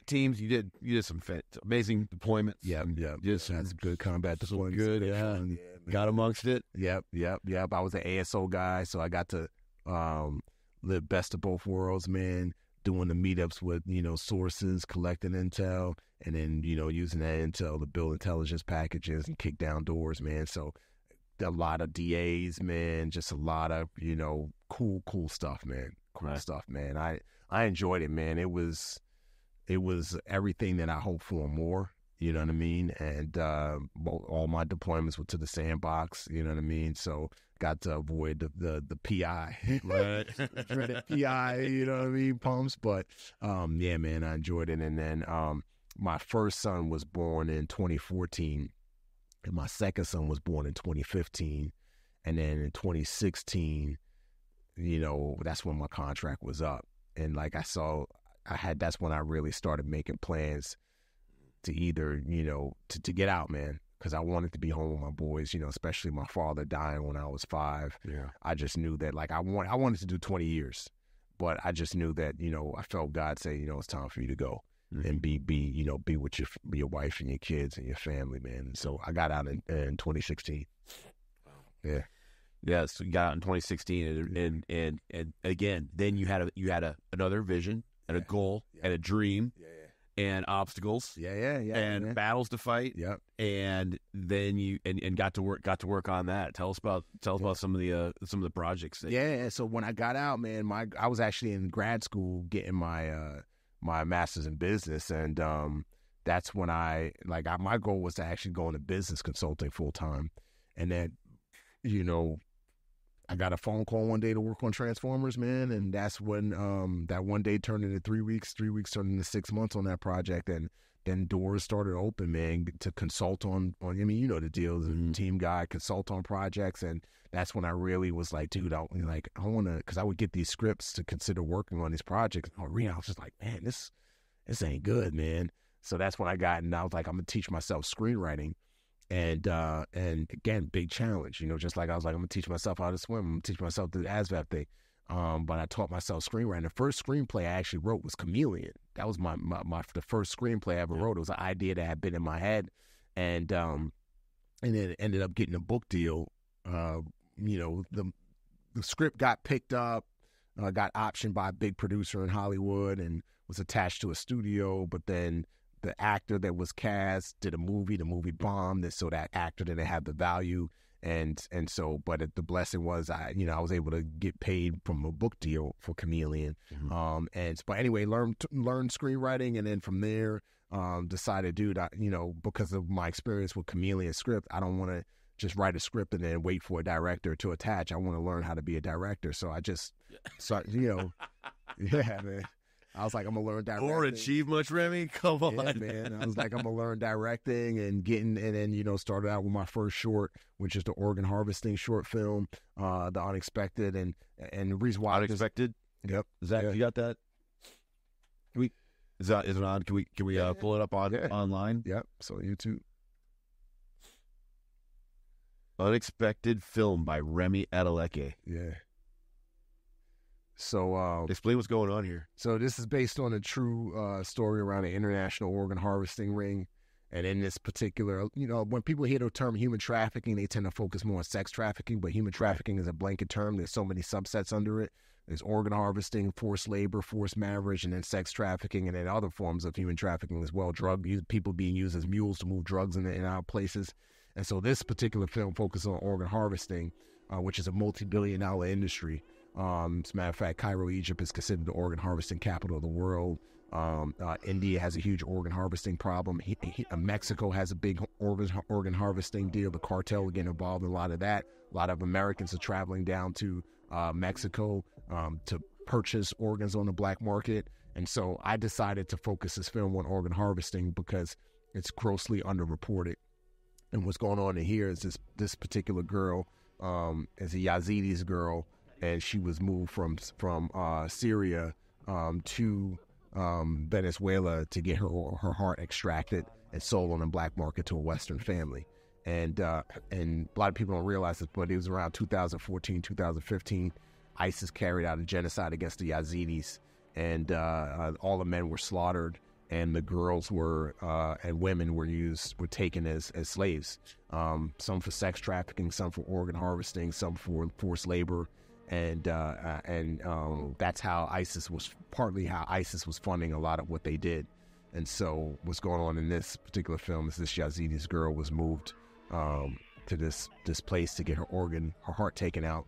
teams, you did some amazing deployments. Yeah. That's good combat deployments. Good, yeah. Got amongst it. Yep. I was an ASO guy, so I got to live best of both worlds, man. Doing the meetups with sources, collecting intel, and then using that intel to build intelligence packages and kick down doors, man. So a lot of DAs, man. Just a lot of cool stuff, man. Stuff, man. I enjoyed it, man. It was everything that I hoped for and more, you know what I mean? And all my deployments were to the sandbox, you know what I mean? So got to avoid the PI, right? Dreaded PI, you know what I mean? Pumps, but yeah, man, I enjoyed it. And then my first son was born in 2014, and my second son was born in 2015, and then in 2016, that's when my contract was up. And like that's when I really started making plans to either, to get out, man. Because I wanted to be home with my boys, especially my father dying when I was 5. Yeah. I just knew that, like, I wanted to do 20 years, but I just knew that, I felt God say, it's time for you to go and be with your wife and your kids and your family, man. And so I got out in 2016. Wow. Yeah. Yeah. So you got out in 2016, and again, then you had another vision and a goal and a dream. Yeah. And obstacles, and battles to fight, and then you got to work on that. Tell us about some of the projects. So when I got out, man, I was actually in grad school getting my my master's in business, and that's when my goal was to actually go into business consulting full time, and then I got a phone call one day to work on Transformers, man, and that's when that one day turned into 3 weeks. 3 weeks turned into 6 months on that project, and then doors started open, man, to consult on. I mean, the deal as a team guy, consult on projects, and that's when I really was like, dude, I want to, because I would get these scripts to consider working on these projects. I was just like, man, this ain't good, man. So that's when I was like, I'm gonna teach myself screenwriting. And again, big challenge, just like I was like, I'm gonna teach myself how to swim. I'm gonna teach myself the ASVAB thing. But I taught myself screenwriting. The first screenplay I actually wrote was Chameleon. That was the first screenplay I ever wrote. It was an idea that had been in my head, and then it ended up getting a book deal. The script got picked up, got optioned by a big producer in Hollywood, and was attached to a studio. But then the actor that was cast did a movie. The movie bombed, and so that actor didn't have the value. And so, but the blessing was I was able to get paid from a book deal for Chameleon. But anyway, learned screenwriting, and then from there, decided, dude, because of my experience with Chameleon script, I don't want to just write a script and then wait for a director to attach. I want to learn how to be a director. So I just started, yeah, man. I was like, I'm going to learn directing. Or achieve much, Remi? Come on. Yeah, man. I was like, I'm going to learn directing and then, started out with my first short, which is the organ harvesting short film, The Unexpected. And the reason why. Unexpected? Yep. Zach, you got that? Is it on? Can we pull it up online? Yep. So YouTube. Unexpected film by Remi Adeleke. Yeah. So explain what's going on here. So this is based on a true story around the international organ harvesting ring. And in this particular, when people hear the term human trafficking, they tend to focus more on sex trafficking, but human trafficking is a blanket term. There's so many subsets under it. There's organ harvesting, forced labor, forced marriage, and then sex trafficking, and then other forms of human trafficking as well. People being used as mules to move drugs in our places. And so this particular film focuses on organ harvesting, which is a multi-billion-dollar industry. As a matter of fact, Cairo, Egypt is considered the organ harvesting capital of the world. India has a huge organ harvesting problem. Mexico has a big organ harvesting deal. The cartel will get involved in a lot of that. A lot of Americans are traveling down to Mexico to purchase organs on the black market. And so I decided to focus this film on organ harvesting because it's grossly underreported. And what's going on in here is this particular girl is a Yazidis girl, and she was moved from Syria to Venezuela to get her heart extracted and sold on the black market to a Western family. And a lot of people don't realize this, but it was around 2014, 2015, ISIS carried out a genocide against the Yazidis, and all the men were slaughtered, and the girls were and women were taken as slaves. Some for sex trafficking, some for organ harvesting, some for forced labor. And that's how ISIS was funding a lot of what they did. And so what's going on in this particular film is this Yazidis girl was moved to this place to get her heart taken out,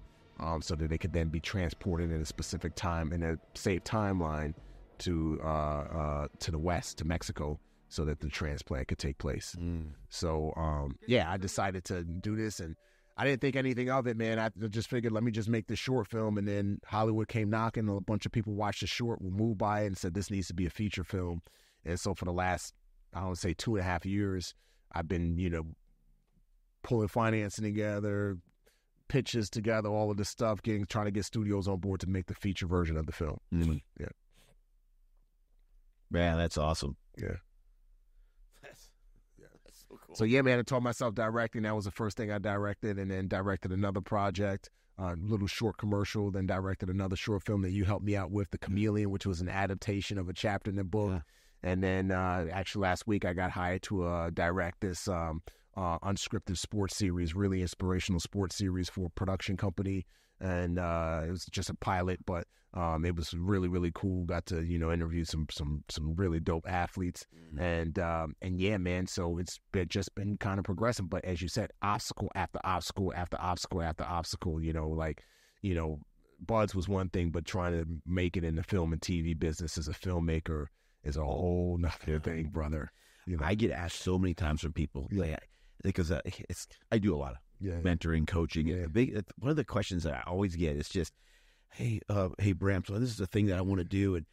so that they could then be transported in a specific time, in a safe timeline to the west, to Mexico, so that the transplant could take place. So I decided to do this, and I didn't think anything of it, man. I just figured, let me just make this short film. And then Hollywood came knocking. A bunch of people watched the short, were moved by it, and said, this needs to be a feature film. And so for the last, I don't say 2.5 years, I've been, pulling financing together, pitches together, all of this stuff, trying to get studios on board to make the feature version of the film. Mm-hmm. Yeah. Man, that's awesome. Yeah. That's so cool. So, yeah, man, I taught myself directing. That was the first thing I directed, and then directed another project, a little short commercial, then directed another short film that you helped me out with, The Chameleon, which was an adaptation of a chapter in the book. Yeah. And then actually last week I got hired to direct this unscripted sports series, really inspirational sports series for a production company. And it was just a pilot, but it was really, really cool. Got to, interview some really dope athletes. Mm-hmm. And yeah, man, so it's just been kind of progressive. But as you said, obstacle after obstacle after obstacle after obstacle, Buds was one thing, but trying to make it in the film and TV business as a filmmaker is a whole nother thing, brother. I get asked so many times from people, because I do a lot of mentoring, coaching. Yeah. One of the questions that I always get is just, hey, Bram, so this is the thing that I want to do, and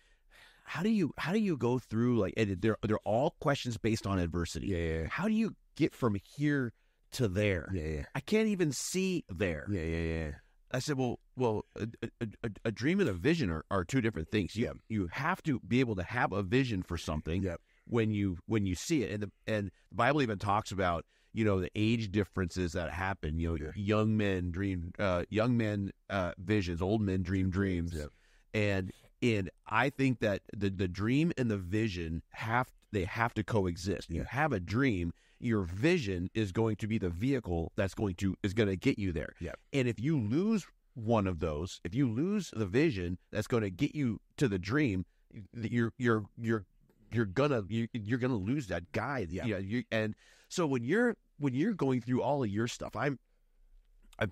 how do you go through, and they're all questions based on adversity. Yeah. How do you get from here to there? Yeah. I can't even see there. Yeah. I said, well, a dream and a vision are two different things. You have to be able to have a vision for something when you see it, and the Bible even talks about the age differences that happen. Young men dream visions, old men dream dreams, and I think that the dream and the vision have to coexist. You have a dream. Your vision is going to be the vehicle is going to get you there. Yeah. And if you lose one of those, if you lose the vision that's going to get you to the dream, you're gonna lose that guide. Yeah. And so when you're going through all of your stuff, I'm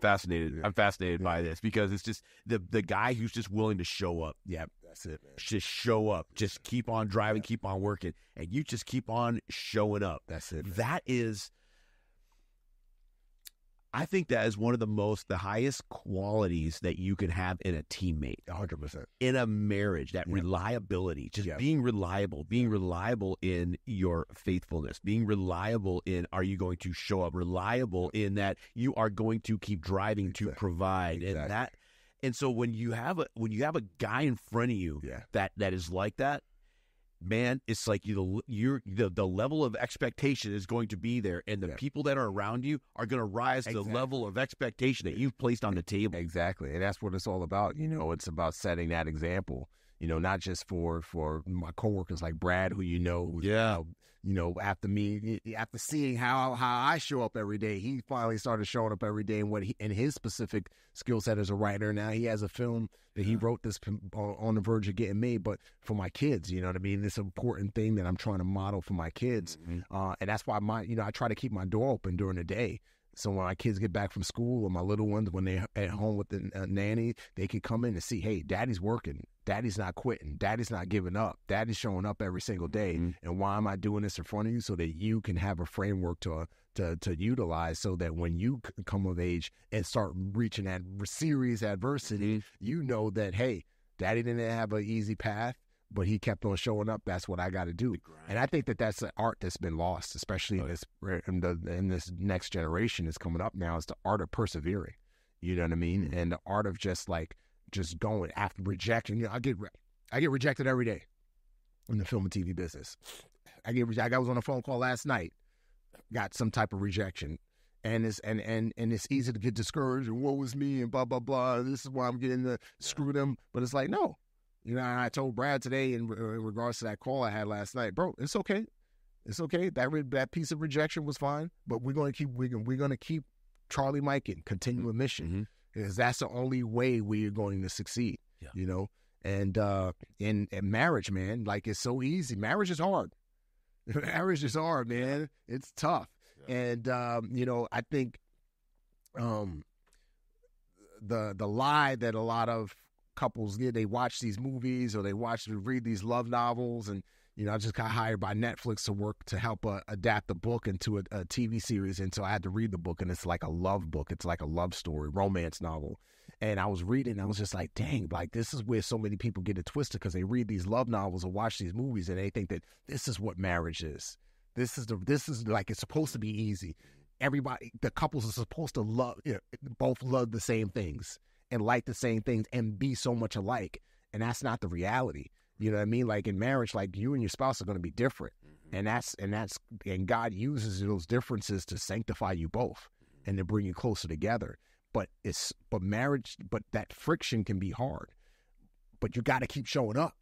fascinated. Yeah. I'm fascinated by this, because it's just the guy who's just willing to show up. Yeah, that's it, man. Just show up. Just keep on driving, keep on working, and you just keep on showing up. That's it, man. That is, I think that is one of the highest qualities that you can have in a teammate. 100%. In a marriage, that reliability, just being reliable in your faithfulness, being reliable in, are you going to show up, reliable in that you are going to keep driving to provide. And so when you have a guy in front of you that is like that, man, it's like the level of expectation is going to be there, and the people that are around you are going to rise to the level of expectation that you've placed on the table. Exactly, and that's what it's all about. It's about setting that example. Not just for my coworkers like Brad, who after seeing how I show up every day, he finally started showing up every day, and his specific skill set as a writer. Now he has a film that he wrote this on the verge of getting made, but for my kids, you know what I mean? This important thing that I'm trying to model for my kids. Mm-hmm. And that's why I try to keep my door open during the day. So when my kids get back from school, or my little ones, when they're at home with the nanny, they can come in and see, hey, Daddy's working. Daddy's not quitting. Daddy's not giving up. Daddy's showing up every single day. Mm-hmm. And why am I doing this in front of you? So that you can have a framework to utilize, so that when you come of age and start reaching that serious adversity, you know that, hey, Daddy didn't have an easy path, but he kept on showing up. That's what I got to do. And I think that that's an art that's been lost, especially in this next generation that's coming up now. Is the art of persevering. You know what I mean? And the art of just going after rejection. I get rejected every day in the film and TV business. I was on a phone call last night, got some type of rejection, and it's easy to get discouraged and woe was me and blah blah blah. This is why I'm getting to screw them. But it's like, no. I told Brad today in regards to that call I had last night, bro, it's okay. It's okay. That piece of rejection was fine, but we're going to keep Charlie Mike and continue a mission, because that's the only way we are going to succeed. Yeah. And in marriage, man, it's so easy. Marriage is hard. Marriage is hard, man. It's tough. Yeah. And I think the lie that a lot of couples get, they watch these movies or they read these love novels, and I just got hired by Netflix to work to help adapt the book into a TV series, and so I had to read the book, and it's like a love book. It's like a love story, romance novel. And I was reading, and I was just like, dang, this is where so many people get it twisted, because they read these love novels or watch these movies, and they think that this is what marriage is. This is like, it's supposed to be easy. the couples are supposed to love, both love the same things and like the same things and be so much alike. And that's not the reality. You know what I mean? Like in marriage, like you and your spouse are going to be different. And God uses those differences to sanctify you both and to bring you closer together. But that friction can be hard. But you got to keep showing up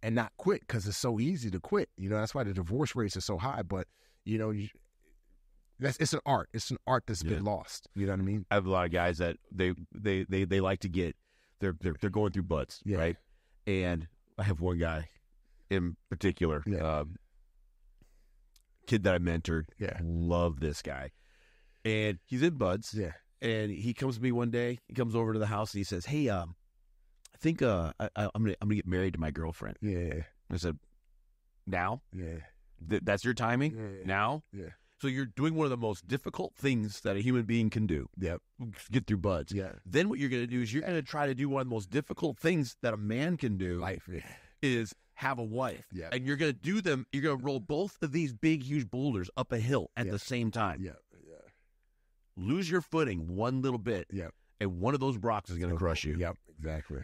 and not quit, because it's so easy to quit. That's why the divorce rates are so high. But it's an art. It's an art that's been lost. You know what I mean? I have a lot of guys that they like to get they're going through butts, right? And I have one guy in particular, kid that I mentored. Love this guy, and he's in buds. And he comes to me one day. He comes over to the house and he says, "Hey, I think I'm gonna get married to my girlfriend." I said, "Now? That's your timing? Now? So you're doing one of the most difficult things that a human being can do. Get through buds. Then what you're going to do is you're going to try to do one of the most difficult things that a man can do. Is have a wife. And you're going to do them. You're going to roll both of these big, huge boulders up a hill at the same time. Lose your footing one little bit. And one of those rocks is going to crush you. Exactly.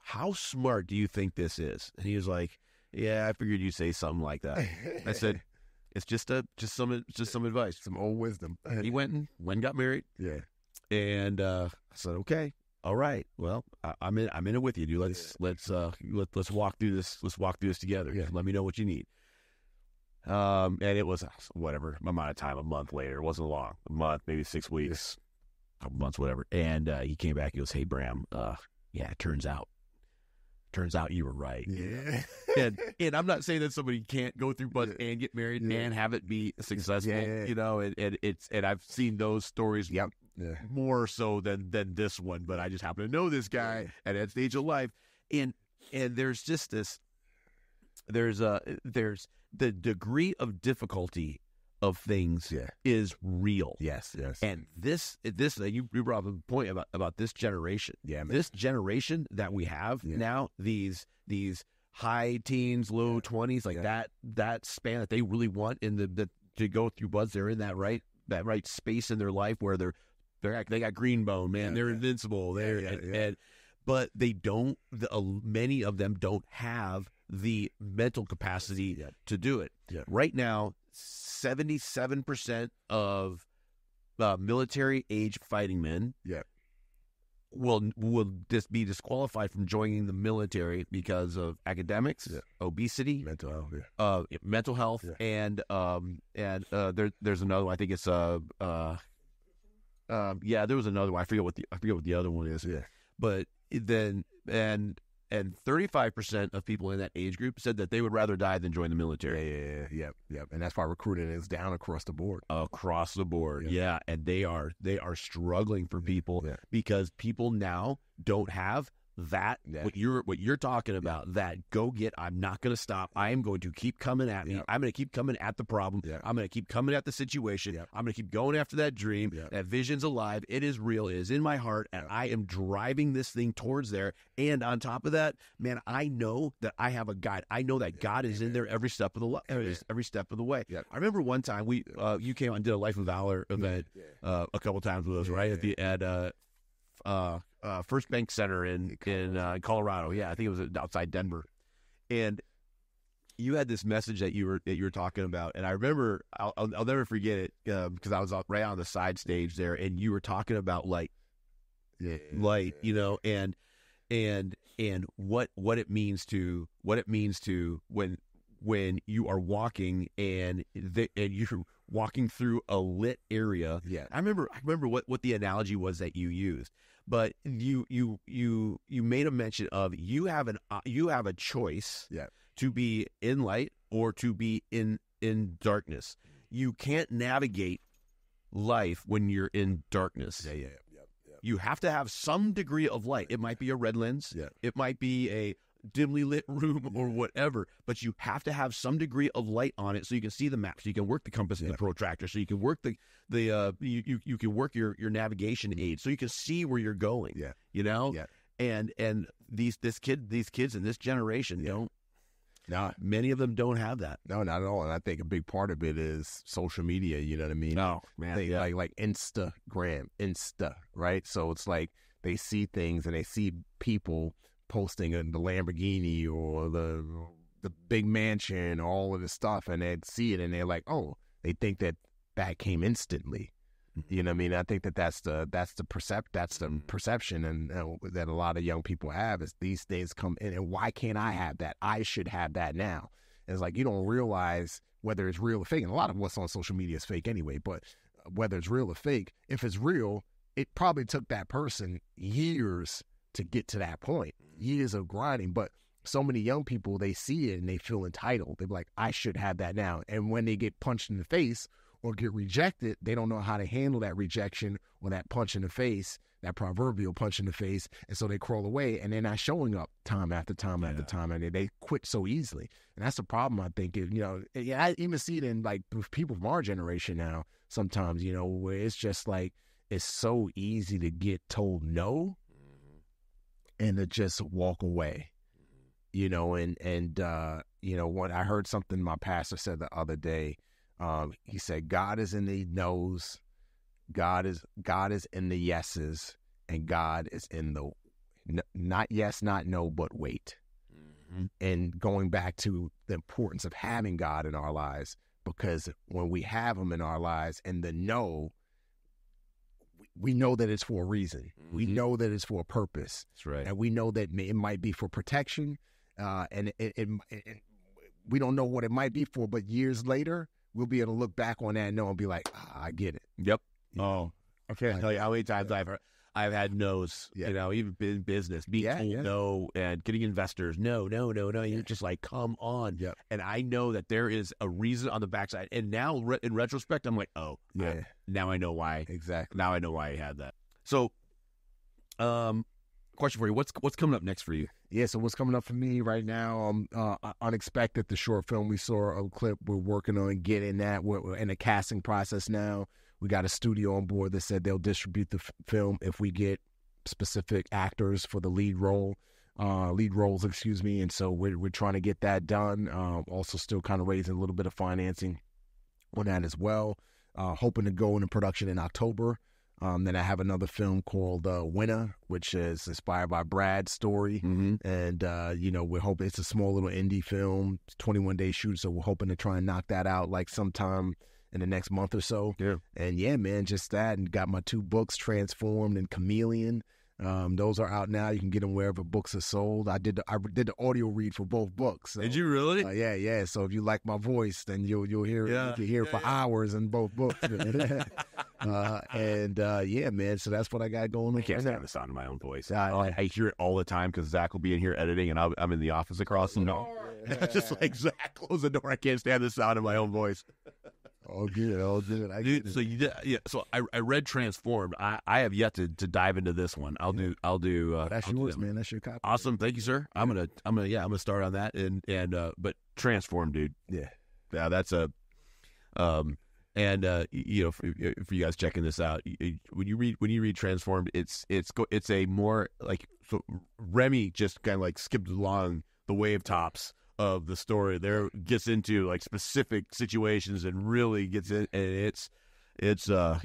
How smart do you think this is? And he was like, "Yeah, I figured you'd say something like that." I said, "It's just some advice, some old wisdom." He went and got married. And I said, "Okay, all right. Well, I'm in it with you, dude. Let's walk through this. Let's walk through this together. Let me know what you need." And it was whatever amount of time. A month later, it wasn't long. A month, maybe 6 weeks, a couple months, whatever. And he came back. He goes, "Hey, Bram. It turns out you were right." And I'm not saying that somebody can't go through buds and get married and have it be successful. And I've seen those stories more so than this one, but I just happen to know this guy at that stage of life. And there's just this, there's the degree of difficulty of things is real. And this you brought up a point about this generation. This generation that we have now, these high teens, low 20s, like that span that they really want to go through buds. They're in that right space in their life where they got green bone, man. They're invincible. But they don't. Many of them don't have the mental capacity to do it. Right now, 77% of military age fighting men will just be disqualified from joining the military because of academics, obesity, mental health, and there's another one. I think it's there was another one. I forget what the other one is. But then and 35% of people in that age group said that they would rather die than join the military. And that's why recruiting is down across the board. And they are struggling for people because people now don't have that what you're talking about, that go get. I'm not going to stop. I am going to keep coming at me. I'm going to keep coming at the problem. I'm going to keep coming at the situation. I'm going to keep going after that dream. That vision's alive. It is real. It is in my heart, and I am driving this thing towards there. And on top of that, man, I know that I have a guide. I know that God is in there every step of the way. I remember one time you came on and did a Life of Valor event a couple times with us, right? At First Bank Center in Colorado. I think it was outside Denver. And you had this message that you were talking about, and I remember I'll never forget it because I was right on the side stage there, and you were talking about light, and what it means to when you are walking and you're walking through a lit area. I remember what the analogy was that you used. But you made a mention of you have a choice to be in light or to be in darkness. You can't navigate life when you're in darkness. You have to have some degree of light. It might be a red lens. It might be a dimly lit room or whatever, but you have to have some degree of light on it so you can see the map, so you can work the compass and the protractor, so you can work you can work your navigation aid, so you can see where you're going. And these kids in this generation No, many of them don't have that. No, not at all. And I think a big part of it is social media. You know what I mean? Oh, man. Like Instagram, right? So it's like they see things and they see people posting in the Lamborghini or the big mansion, all of this stuff, and they see it and they're like, oh, they think that came instantly. You know what I mean? I think that's the perception and that a lot of young people have is these things come in, and why can't I have that? I should have that now. And it's like you don't realize whether it's real or fake. And a lot of what's on social media is fake anyway, but whether it's real or fake, if it's real, it probably took that person years to get to that point, years of grinding. But so many young people, they see it and they feel entitled. They're like, I should have that now. And when they get punched in the face or get rejected, they don't know how to handle that rejection or that punch in the face, that proverbial punch in the face. And so they crawl away and they're not showing up time after time after time. And they quit so easily. And that's the problem, I think. I even see it in like with people from our generation now sometimes, where it's just like, it's so easy to get told no and to just walk away, when I heard something my pastor said the other day. He said, God is in the no's, God is in the yeses, and God is in the not yes, not no, but wait. Mm-hmm. And going back to the importance of having God in our lives, because when we have him in our lives and the no, we know that it's for a reason. Mm-hmm. We know that it's for a purpose. That's right. And we know that it might be for protection, and we don't know what it might be for, but years later, we'll be able to look back on that no and be like, I get it. Yep. Oh, okay. I tell you how many times I've had no's, even in business, being told no and getting investors, no. You're just like, come on. Yep. And I know that there is a reason on the backside. And now in retrospect, I'm like, oh, yeah. Now I know why. Exactly. Now I know why I had that. So, question for you. What's coming up next for you? Yeah, so what's coming up for me right now, Unexpected, the short film we saw a clip. We're working on getting that. We're in the casting process now. We got a studio on board that said they'll distribute the film if we get specific actors for the lead roles, And so we're trying to get that done. Also still kind of raising a little bit of financing on that as well. Hoping to go into production in October. Then I have another film called Winner, which is inspired by Brad's story. Mm-hmm. And, we're hoping it's a small little indie film, 21-day shoot. So we're hoping to try and knock that out like sometime in the next month or so. Yeah. And yeah, man, just that. And got my 2 books, Transformed and Chameleon. Those are out now. You can get them wherever books are sold. I did the audio read for both books. So, did you really? Yeah. So if you like my voice, then you'll hear you can hear it for hours in both books. Yeah, man. So that's what I got going on. I can't stand the sound of my own voice. I hear it all the time because Zach will be in here editing, and I'm in the office across the door. It's just like, Zach, close the door. I can't stand the sound of my own voice. All good. Dude, so you did, So I read Transformed. I have yet to dive into this one. I'll do. That's yours, man. That's your copy. Awesome, thank you, sir. I'm gonna start on that but Transformed, dude. Yeah. That's a for you guys checking this out, when you read Transformed, it's a more like, so Remi just kind of like skipped along the wave tops of the story. There gets into like specific situations and really gets in, and it's a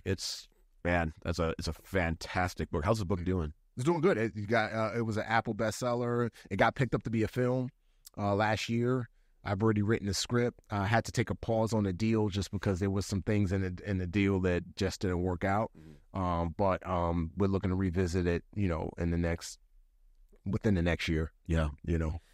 fantastic book. How's the book doing? It's doing good. It was an Apple bestseller. It got picked up to be a film last year. I've already written the script. I had to take a pause on the deal just because there was some things in the deal that just didn't work out. But we're looking to revisit it, within the next year. Yeah.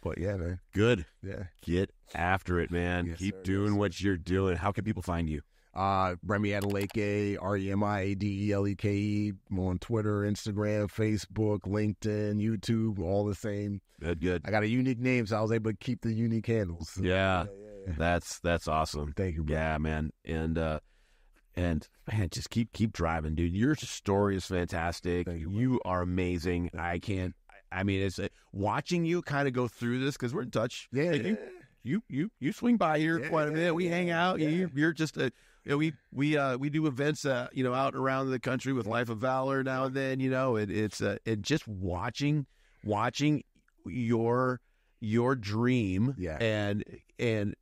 But yeah, man. Good. Yeah. Get after it, man. Yes, Keep sir. doing what you're doing. How can people find you? Remi Adeleke, RemiAdeleke. I'm on Twitter, Instagram, Facebook, LinkedIn, YouTube, all the same. Good. I got a unique name, so I was able to keep the unique handles. Yeah. That's awesome. Thank you, bro. Yeah, man. And man, just keep driving, dude. Your story is fantastic. Thank you, you are amazing. It's watching you kind of go through this because we're in touch. Yeah. You swing by here quite a bit. We hang out. Yeah. You're just we do events out around the country with Life of Valor now and then. It's just watching your your dream Yeah. and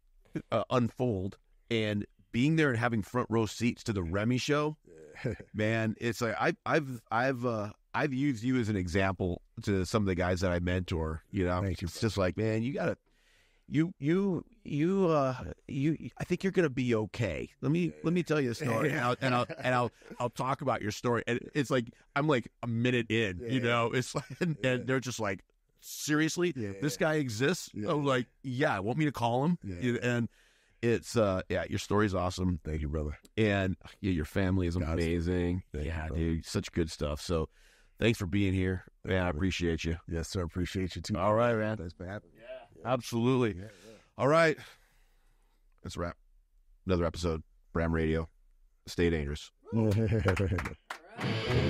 unfold, and being there and having front row seats to the Remi show, man, it's like I've used you as an example to some of the guys that I mentor. You know, Thank you, it's just like, man, you gotta, I think you're gonna be okay. Let me tell you a story, and I'll talk about your story. And it's like I'm like a minute in, you know, it's like, and they're just like, seriously, this guy exists? I'm like, yeah, want me to call him? And it's your story's awesome. Thank you, brother. And your family is amazing. Dude, such good stuff. So thanks for being here, man. I appreciate you. Yes, sir. Appreciate you too. All right, man. Thanks for having me. Absolutely. All right, that's a wrap. Another episode, Bram Radio. Stay dangerous. All right.